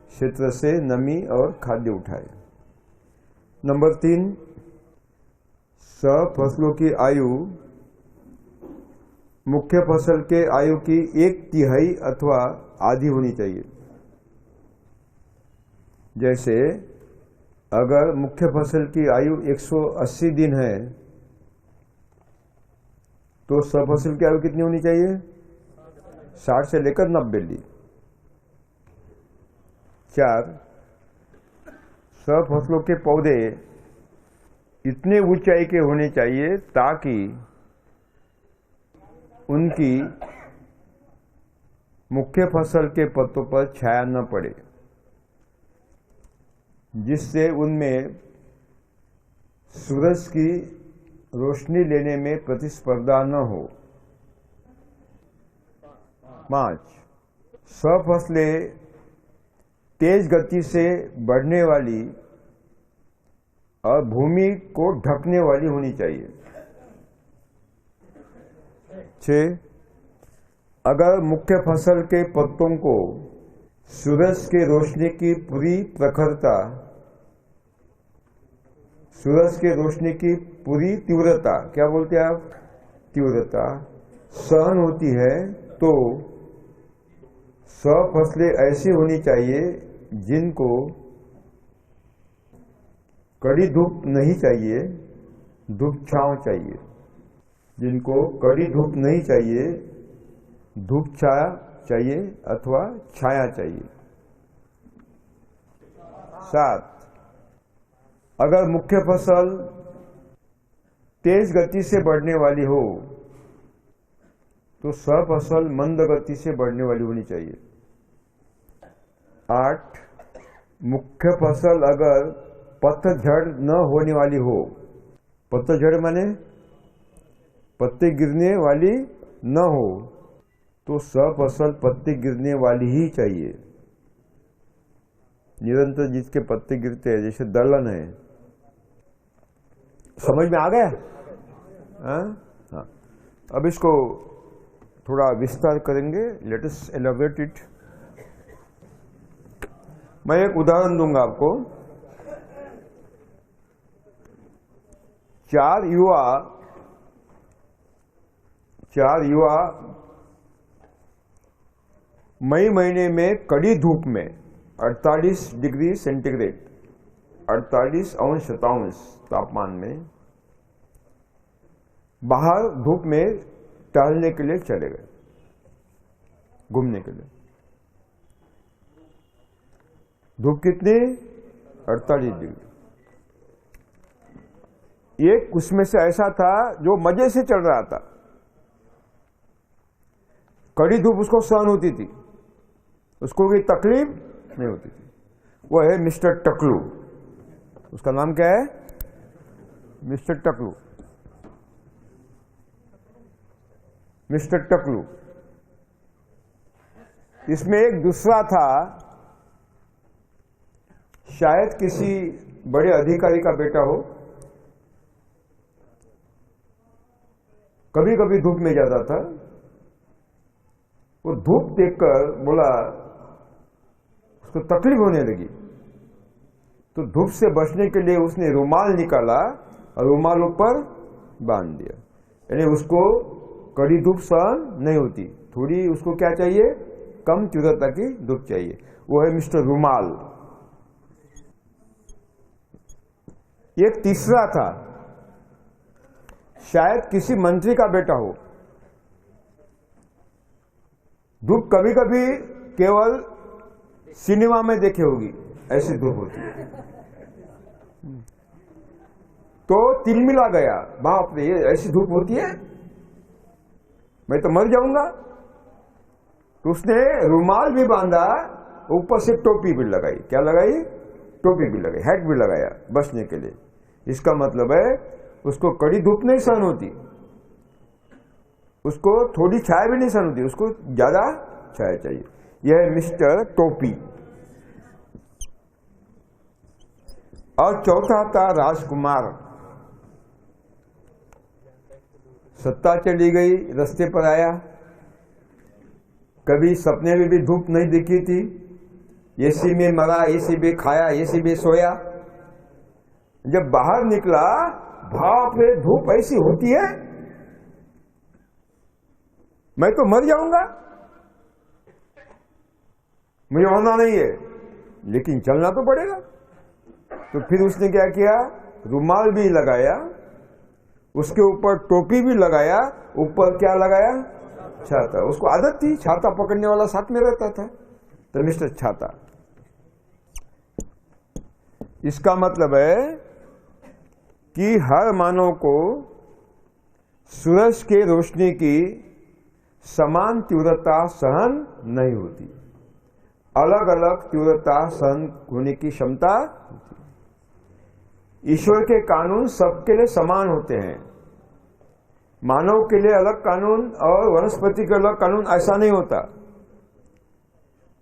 क्षेत्र से नमी और खाद्य उठाए। नंबर 3, सहफसलों की आयु मुख्य फसल के आयु की 1/3 अथवा आधी होनी चाहिए। जैसे अगर मुख्य फसल की आयु 180 दिन है तो सहफसल की आयु कितनी होनी चाहिए? 60 से लेकर 90 दिन। 4, सहफसलों के पौधे इतने ऊंचाई के होने चाहिए ताकि उनकी मुख्य फसल के पत्तों पर छाया न पड़े, जिससे उनमें सूरज की रोशनी लेने में प्रतिस्पर्धा न हो। 5, सहफसलें तेज गति से बढ़ने वाली और भूमि को ढकने वाली होनी चाहिए। 6, अगर मुख्य फसल के पत्तों को सूरज के रोशनी की पूरी प्रखरता, सूरज के रोशनी की पूरी तीव्रता, क्या बोलते हैं आप? तीव्रता सहन होती है तो सहफसलें ऐसी होनी चाहिए जिनको कड़ी धूप नहीं चाहिए, धूप छांव चाहिए। जिनको कड़ी धूप नहीं चाहिए, धूप छाया चाहिए अथवा छाया चाहिए। 7, अगर मुख्य फसल तेज गति से बढ़ने वाली हो तो सहफसल मंद गति से बढ़ने वाली होनी चाहिए। 8, मुख्य फसल अगर पतझड़ न होने वाली हो, पतझड़ माने पत्ते गिरने वाली न हो, तो सहफसल पत्ते गिरने वाली ही चाहिए। निरंतर जिसके पत्ते गिरते हैं, जैसे दलहन है। समझ में आ गया? हाँ। अब इसको थोड़ा विस्तार करेंगे। Let us elaborate it. मैं एक उदाहरण दूंगा आपको। चार युवा मई महीने में कड़ी धूप में 48 डिग्री सेंटीग्रेड 48° तापमान में बाहर धूप में टहलने के लिए चले गए, घूमने के लिए। धूप कितनी? 48 डिग्री। एक उसमें से ऐसा था जो मजे से चल रहा था, कड़ी धूप उसको सहन होती थी, उसको कोई तकलीफ नहीं होती थी। वो है मिस्टर टकलू। उसका नाम क्या है? मिस्टर टकलू। मिस्टर टकलू। इसमें एक दूसरा था, शायद किसी बड़े अधिकारी का बेटा हो, कभी कभी धूप में जाता था। वो धूप देखकर बोला, उसको तकलीफ होने लगी, तो धूप से बचने के लिए उसने रुमाल निकाला और रुमाल ऊपर बांध दिया। यानी उसको कड़ी धूप सहन नहीं होती, थोड़ी उसको क्या चाहिए? कम तीव्रता की धूप चाहिए। वो है मिस्टर रुमाल। एक तीसरा था, शायद किसी मंत्री का बेटा हो। धूप कभी कभी केवल सिनेमा में देखे होगी, ऐसी धूप होती है। तो तिलमिला गया, बाप रे ये ऐसी धूप होती है, मैं तो मर जाऊंगा। तो उसने रुमाल भी बांधा, ऊपर से टोपी भी लगाई। क्या लगाई? टोपी भी लगाई, हैट भी लगाया बचने के लिए। इसका मतलब है उसको कड़ी धूप नहीं सहन होती, उसको थोड़ी छाया भी नहीं सहन होती, उसको ज्यादा छाया चाहिए। यह है मिस्टर टोपी। और चौथा था राजकुमार। सत्ता चली गई, रास्ते पर आया, कभी सपने में भी धूप नहीं दिखी थी। एसी में मरा, एसी में खाया, एसी में सोया। जब बाहर निकला, बाप रे धूप ऐसी होती है, मैं तो मर जाऊंगा, मुझे होना नहीं है, लेकिन चलना तो पड़ेगा। तो फिर उसने क्या किया? रुमाल भी लगाया, उसके ऊपर टोपी भी लगाया, ऊपर क्या लगाया? छाता। उसको आदत थी, छाता पकड़ने वाला साथ में रहता था, तो मिस्टर छाता। इसका मतलब है कि हर मानव को सूरज के रोशनी की समान तीव्रता सहन नहीं होती, अलग अलग तीव्रता सहन होने की क्षमता होती है। ईश्वर के कानून सबके लिए समान होते हैं। मानव के लिए अलग कानून और वनस्पति के अलग कानून, ऐसा नहीं होता।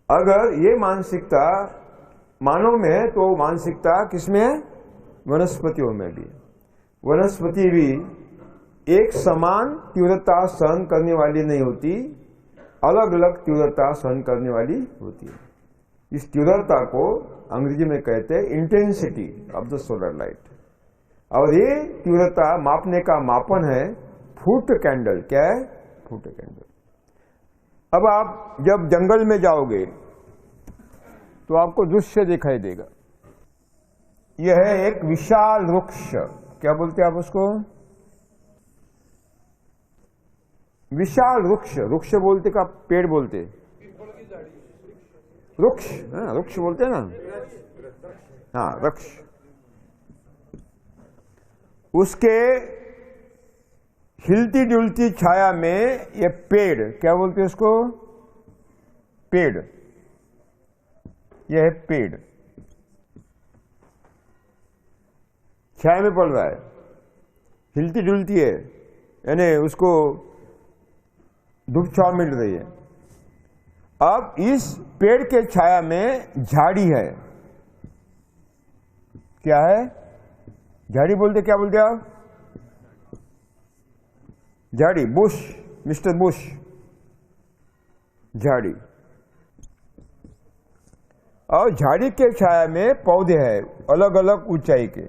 अगर ये मानसिकता मानव में है, तो मानसिकता किसमें है? वनस्पतियों में भी। वनस्पति भी एक समान तीव्रता सहन करने वाली नहीं होती, अलग अलग तीव्रता सहन करने वाली होती है। इस तीव्रता को अंग्रेजी में कहते हैं intensity of the solar light. और ये तीव्रता मापने का मापन है फुट कैंडल। क्या है? Foot candle. अब आप जब जंगल में जाओगे तो आपको दृश्य दिखाई देगा। यह है एक विशाल वृक्ष। क्या बोलते हैं आप उसको? विशाल वृक्ष। वृक्ष बोलते का पेड़ बोलते? वृक्ष। वृक्ष बोलते हैं ना। हाँ, वृक्ष। उसके हिलती डुलती छाया में ये पेड़, क्या बोलते हैं उसको? पेड़। यह है पेड़, छाया में पड़ रहा है, हिलती डुलती है, यानी उसको धूप छाव मिल रही है। अब इस पेड़ के छाया में झाड़ी है। क्या है? झाड़ी बोलते? क्या बोलते आप? झाड़ी, बुश, मिस्टर बुश, झाड़ी। और झाड़ी के छाया में पौधे हैं अलग अलग ऊंचाई के।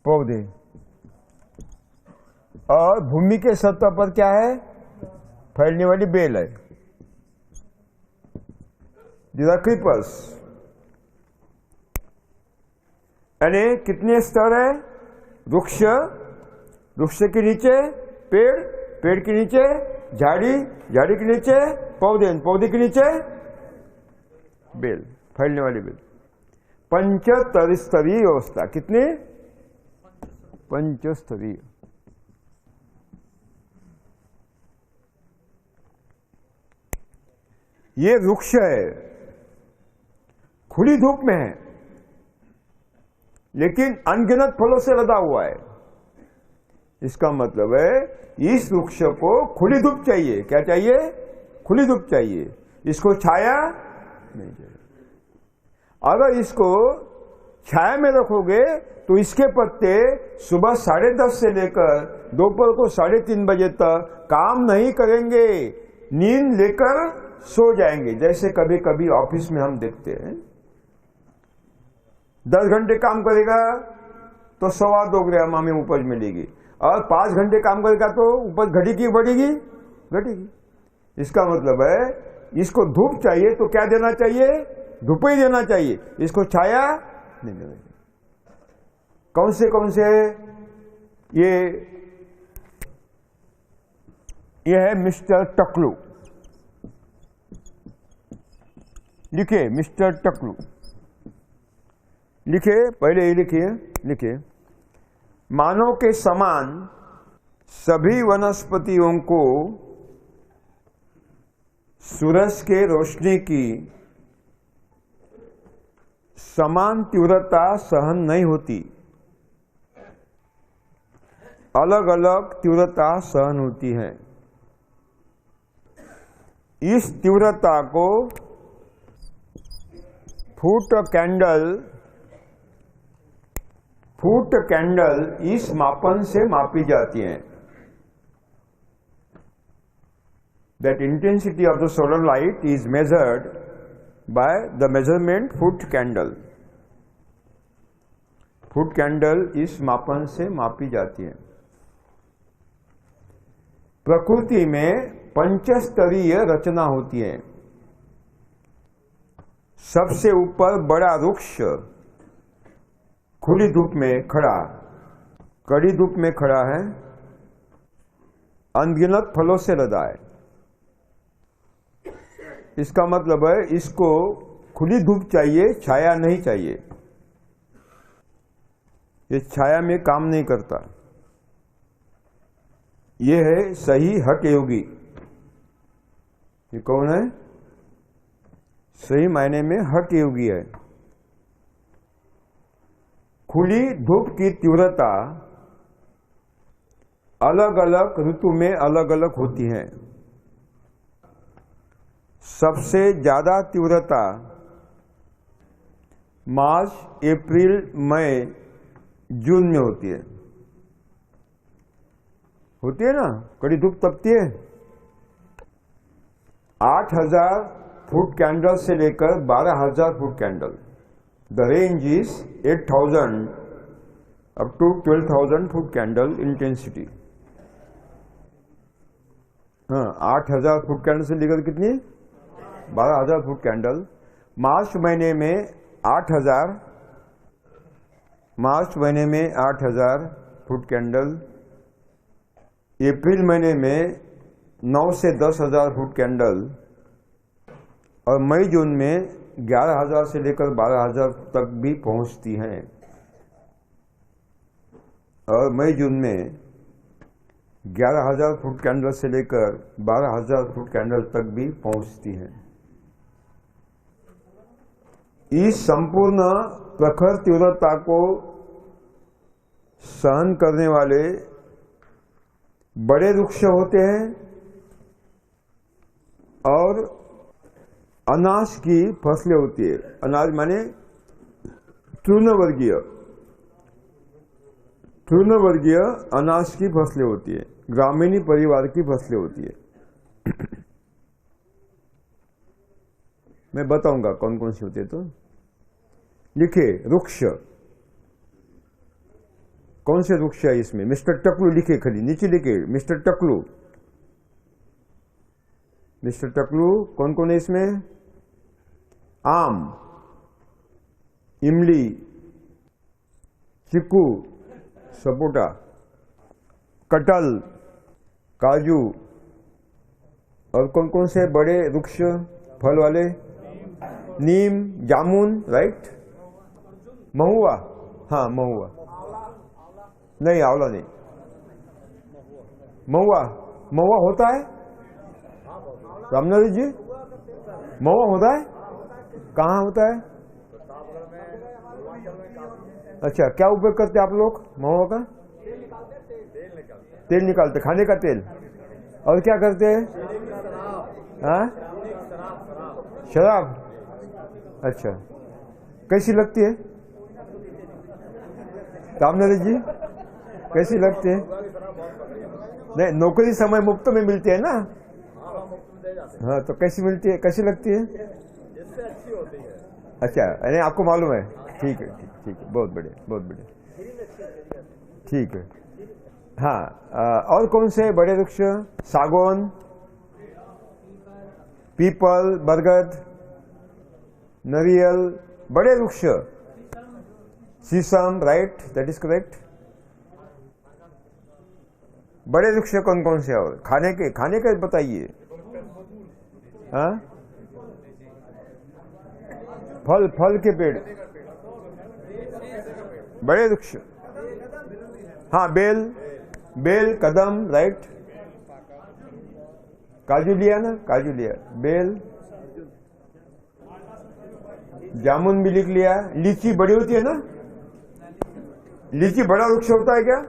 पौधे, और भूमि के सतह पर क्या है? फैलने वाली बेल है। These are creepers। यानी कितने स्तर है? वृक्ष, वृक्ष के नीचे पेड़, पेड़ के नीचे झाड़ी, झाड़ी के नीचे पौधे, पौधे के नीचे बेल, फैलने वाली बेल। पंचस्तरीय व्यवस्था। कितनी? पंचस्तरीय। ये वृक्ष है, खुली धूप में है, लेकिन अनगिनत फलों से लदा हुआ है। इसका मतलब है इस वृक्ष को खुली धूप चाहिए। क्या चाहिए? खुली धूप चाहिए। इसको छाया नहीं चाहिए। अगर इसको छाया में रखोगे तो इसके पत्ते सुबह 10:30 से लेकर दोपहर को 3:30 बजे तक काम नहीं करेंगे, नींद लेकर सो जाएंगे। जैसे कभी कभी ऑफिस में हम देखते हैं 10 घंटे काम करेगा तो 2.25 ग्राम हमें उपज मिलेगी, और 5 घंटे काम करेगा तो उपज घटेगी बढ़ेगी? घटेगी। इसका मतलब है इसको धूप चाहिए तो क्या देना चाहिए? धूप ही देना चाहिए, इसको छाया नहीं देना चाहिए। कौन से ये है मिस्टर टकलू। लिखिए मिस्टर टकलू, लिखिए, पहले ये लिखिए। मानव के समान सभी वनस्पतियों को सूरज के रोशनी की समान तीव्रता सहन नहीं होती, अलग अलग तीव्रता सहन होती है। इस तीव्रता को फुट कैंडल इस मापन से मापी जाती है। That intensity of the solar light is measured by the measurement foot candle। Foot candle इस मापन से मापी जाती है। प्रकृति में पंचस्तरीय रचना होती है। सबसे ऊपर बड़ा वृक्ष खुली धूप में खड़ा, कड़ी धूप में खड़ा है, अनगिनत फलों से लदा है। इसका मतलब है इसको खुली धूप चाहिए, छाया नहीं चाहिए। ये छाया में काम नहीं करता। ये है सही हठ योगी। ये कौन है? सही मायने में हठ योगी है। खुली धूप की तीव्रता अलग अलग ऋतु में अलग अलग होती है। सबसे ज्यादा तीव्रता मार्च, अप्रैल, मई, जून में होती है। होती है ना, कड़ी धूप तपती है। 8,000 फुट कैंडल से लेकर 12,000 foot candle. The range is 8,000 up to 12,000 foot candle intensity. 8,000 foot candle से लेकर कितनी? 12,000 फुट कैंडल। मार्च महीने में 8,000, मार्च महीने में 8,000 फुट कैंडल। अप्रैल महीने में 9 से 10,000 फुट कैंडल, और मई जून में 11,000 से लेकर 12,000 तक भी पहुंचती हैं। और मई जून में 11,000 फुट कैंडल से लेकर 12,000 फुट कैंडल तक भी पहुंचती हैं। इस संपूर्ण प्रखर तीव्रता को सहन करने वाले बड़े वृक्ष होते हैं, और अनाज की फसलें होती है। अनाज माने तृणवर्गीय अनाज की फसलें होती है, ग्रामीणी परिवार की फसलें होती है। मैं बताऊंगा कौन कौन सी होती है। तो लिखिए वृक्ष, कौन से वृक्ष है इसमें? मिस्टर टकलू लिखे, खाली नीचे लिखे मिस्टर टकलू। मिस्टर टकलू कौन कौन है इसमें? आम, इमली, चीकू, सपोटा, कटहल, काजू, और कौन कौन से बड़े वृक्ष फल वाले? नीम, जामुन, राइट, महुआ, हाँ महुआ, नहीं आंवला नहीं, महुआ। महुआ होता है रामनाथ जी? महुआ होता है? कहाँ होता है? अच्छा, क्या उपयोग करते आप लोग महुआ का? तेल निकालते, खाने का तेल। और क्या करते हैं? हाँ, शराब। अच्छा, कैसी लगती है रामनाथ जी? कैसी लगती है? नहीं, नौकरी समय मुफ्त में मिलती है ना? हाँ, तो कैसी मिलती है, कैसी लगती है? इससे अच्छी होती है। अच्छा, यानी आपको मालूम है। ठीक है, ठीक है, बहुत बढ़िया, बहुत बढ़िया, ठीक है। हाँ, और कौन से बड़े वृक्ष? सागौन, पीपल, बरगद, नारियल, बड़े वृक्ष। शीशम, राइट, दैट इज करेक्ट। बड़े वृक्ष कौन कौन से? और खाने के बताइए। हाँ, फल के पेड़, बड़े वृक्ष। हाँ, बेल, कदम, राइट। काजू लिया ना, काजू लिया, बेल, जामुन भी लिख लिया। लीची बड़ी होती है ना? लीची बड़ा वृक्ष होता है क्या?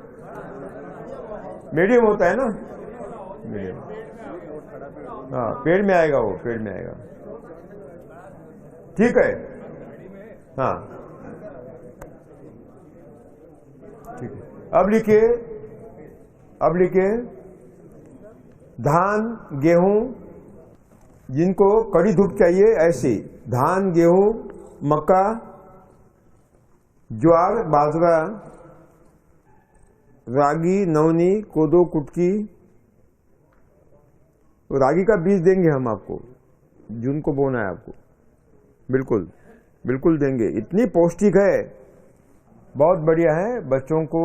मीडियम होता है ना? मीडियम। हाँ, पेड़ में आएगा, वो पेड़ में आएगा। ठीक है, हाँ ठीक है। अब लिखिए धान, गेहूं, जिनको कड़ी धूप चाहिए ऐसे, धान, गेहूं, मक्का, ज्वार, बाजरा, रागी, नवनी, कोदो, कुटकी। रागी का बीज देंगे हम आपको, जिनको बोना है आपको, बिल्कुल बिल्कुल देंगे। इतनी पौष्टिक है, बहुत बढ़िया है बच्चों को,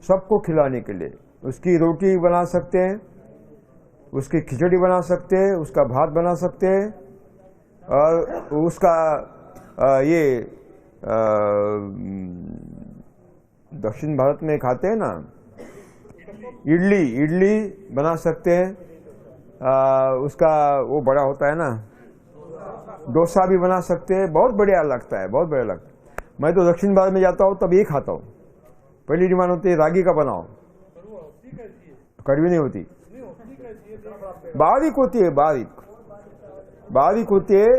सबको खिलाने के लिए। उसकी रोटी बना सकते हैं, उसकी खिचड़ी बना सकते हैं, उसका भात बना सकते हैं, और उसका ये दक्षिण भारत में खाते हैं ना, इडली बना सकते हैं। उसका वो बड़ा होता है ना, डोसा भी बना सकते हैं। बहुत बढ़िया लगता है, बहुत बढ़िया लगता है। मैं तो दक्षिण भारत में जाता हूँ तब ये खाता हूँ। पहली डिमांड होती है रागी का बनाओ, कड़वी नहीं होती, बारीक होती है, बारीक होती है।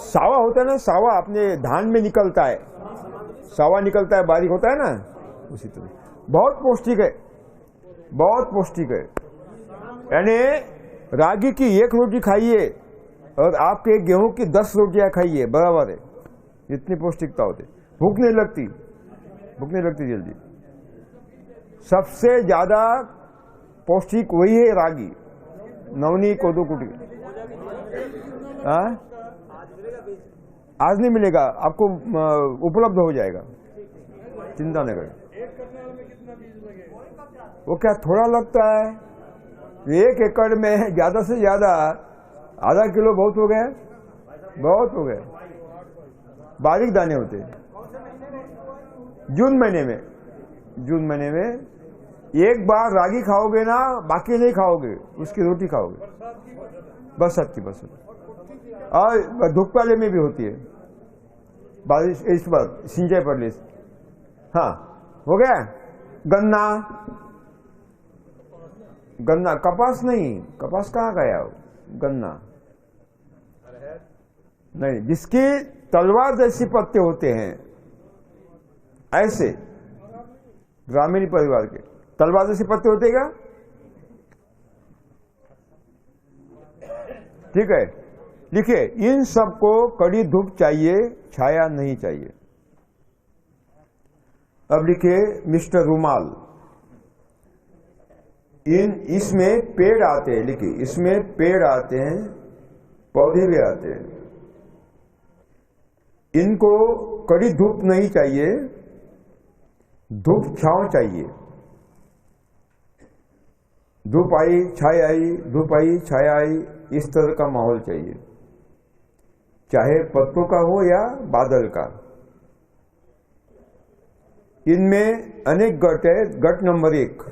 सावा होता है ना, सावा अपने धान में निकलता है, सावा निकलता है, बारीक होता है ना, उसी तरह। बहुत पौष्टिक है, बहुत पौष्टिक है। यानी रागी की 1 रोटी खाइए और आपके गेहूं की 10 रोटियां खाइए, बराबर है। इतनी पौष्टिकता होती, भूख नहीं लगती जल्दी। सबसे ज्यादा पौष्टिक वही है रागी, नवनी, कोदो, कुटी। आज नहीं मिलेगा आपको, उपलब्ध हो जाएगा, चिंता नहीं करें। वो क्या थोड़ा लगता है? 1 एकड़ में ज्यादा से ज्यादा आधा किलो बहुत हो गए। बारीक दाने होते हैं। जून महीने में एक बार रागी खाओगे ना, बाकी नहीं खाओगे, उसकी रोटी खाओगे, बरसात की। और धूप वाले में भी होती है बारिश, इस बार सिंचाई पर ले। हाँ, हो गया। गन्ना, कपास नहीं, कपास कहाँ गया? गन्ना नहीं, जिसकी तलवार जैसी पत्ते होते हैं, ऐसे ग्रामीण परिवार के तलवार जैसे पत्ते होते क्या? ठीक है, लिखिए इन सबको कड़ी धूप चाहिए, छाया नहीं चाहिए। अब लिखिए मिस्टर रुमाल। इसमें पेड़ आते हैं, लिखिए इसमें पेड़ आते हैं, पौधे भी आते हैं। इनको कड़ी धूप नहीं चाहिए, धूप छांव चाहिए। धूप आई छाया आई, धूप आई छाया आई, इस तरह का माहौल चाहिए, चाहे पत्तों का हो या बादल का। इनमें अनेक गट है। गट नंबर 1,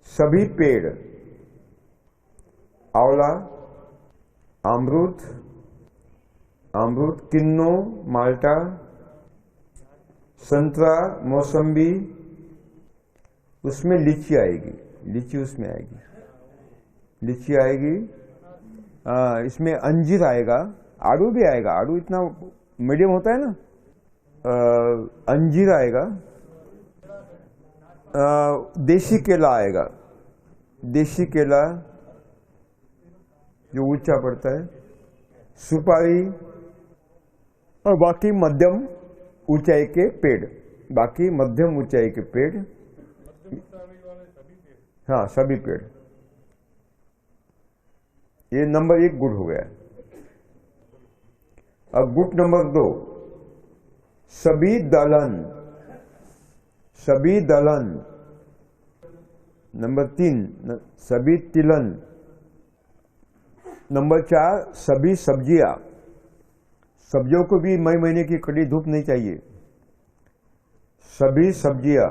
सभी पेड़, आंवला, अमरूद, किन्नू, माल्टा, संतरा, मौसम्बी, उसमें लीची आएगी, लीची उसमें आएगी, लीची आएगी। इसमें अंजीर आएगा, आड़ू भी आएगा, आड़ू इतना मीडियम होता है ना। अंजीर आएगा, देशी केला आएगा, देशी केला जो ऊंचा पड़ता है, सुपारी, और बाकी मध्यम ऊंचाई के पेड़, बाकी मध्यम ऊंचाई के पेड़। हाँ, सभी पेड़। ये नंबर 1 गुड हो गया। अब गुड नंबर 2, सभी दलहन, सभी दलहन। नंबर 3, सभी तिलहन। नंबर 4, सभी सब्जियां। सब्जियों को भी मई महीने की कड़ी धूप नहीं चाहिए, सभी सब्जियां।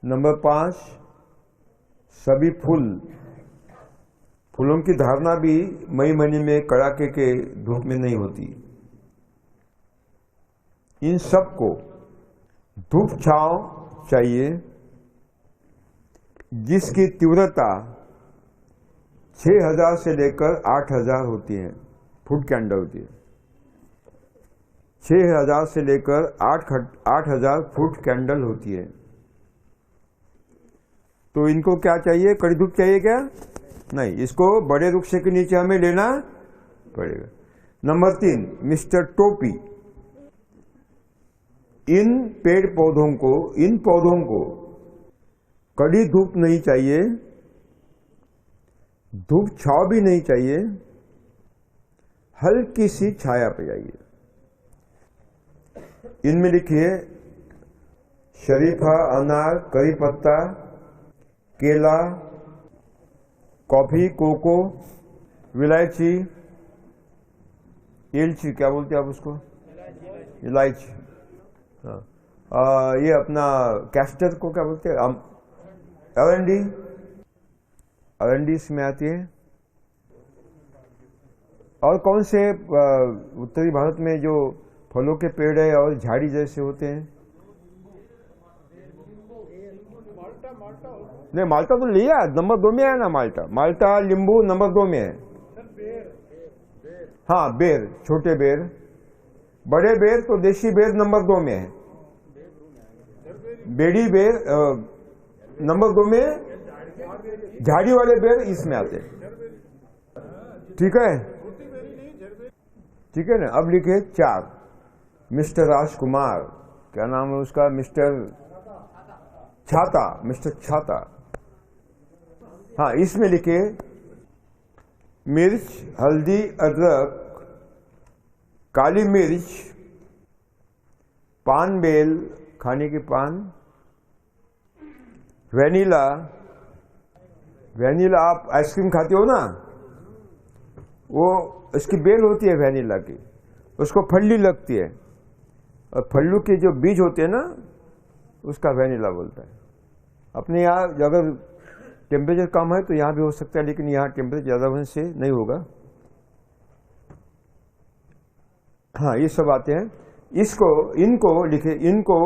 नंबर 5, सभी फूल। फूलों की धारणा भी मई महीने में कड़ाके के धूप में नहीं होती। इन सब को धूप छांव चाहिए, जिसकी तीव्रता 6000 से लेकर 8000 होती है, फुट कैंडल होती है। 6000 से लेकर 8000 फुट कैंडल होती है। तो इनको क्या चाहिए? कड़ी धूप चाहिए क्या? नहीं, इसको बड़े वृक्ष के नीचे हमें लेना पड़ेगा। नंबर 3, मिस्टर टोपी। इन पेड़ पौधों को, इन पौधों को कड़ी धूप नहीं चाहिए, धूप छांव भी नहीं चाहिए, हल्की सी छाया पे चाहिए। इनमें लिखिए शरीफा, अनार, करी पत्ता, केला, कॉफी, कोको, विलायची, इलायची क्या बोलते हैं आप उसको? इलायची। हाँ, ये अपना कैस्टर को क्या बोलते हैं? अरंडी, अरंडी इसमें आती है। और कौन से उत्तरी भारत में जो फलों के पेड़ है और झाड़ी जैसे होते हैं? नहीं, माल्टा तो लिया, नंबर 2 में है ना माल्टा। माल्टा, नींबू नंबर 2 में है। हाँ, बेर, छोटे बेर। बड़े बेर तो देशी बेर नंबर 2 में है। बेड़ी बेर नंबर 2 में, झाड़ी वाले बेर इसमें आते हैं। ठीक है, ठीक है ना। अब लिखे 4, मिस्टर राजकुमार। क्या नाम है उसका? मिस्टर छाता, मिस्टर छाता। हाँ, इसमें लिखे मिर्च, हल्दी, अदरक, काली मिर्च, पान बेल, खाने की पान, वेनिला। वेनिला आप आइसक्रीम खाते हो ना, वो इसकी बेल होती है वेनिला की, उसको फल्ली लगती है, और फल्लू के जो बीज होते हैं ना, उसका वेनिला बोलता है। अपने यहाँ अगर टेम्परेचर कम है तो यहाँ भी हो सकता है, लेकिन यहाँ टेम्परेचर ज़्यादा होने से नहीं होगा। हाँ, ये सब आते हैं। इसको, इनको लिखे, इनको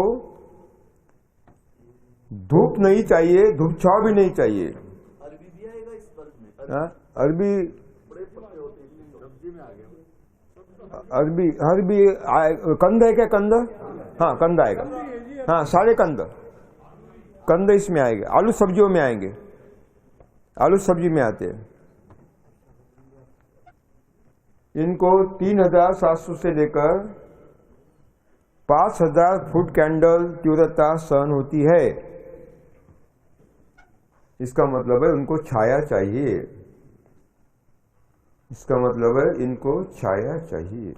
धूप नहीं चाहिए, धूप छांव भी नहीं चाहिए। अरबी भी आएगा इस वर्ग में? अरबी, बड़े पत्ते होते हैं, सब्जी में आ गया। अरबी, अरबी कंद है क्या? कंद, हाँ कंद आएगा। हाँ, सारे कंद, कंद इसमें आएंगे। आलू सब्जियों में आएंगे, आलू सब्जी में आते हैं। इनको 3700 से लेकर 5000 फुट कैंडल तीव्रता सहन होती है। इसका मतलब है उनको छाया चाहिए। इसका मतलब है इनको छाया चाहिए।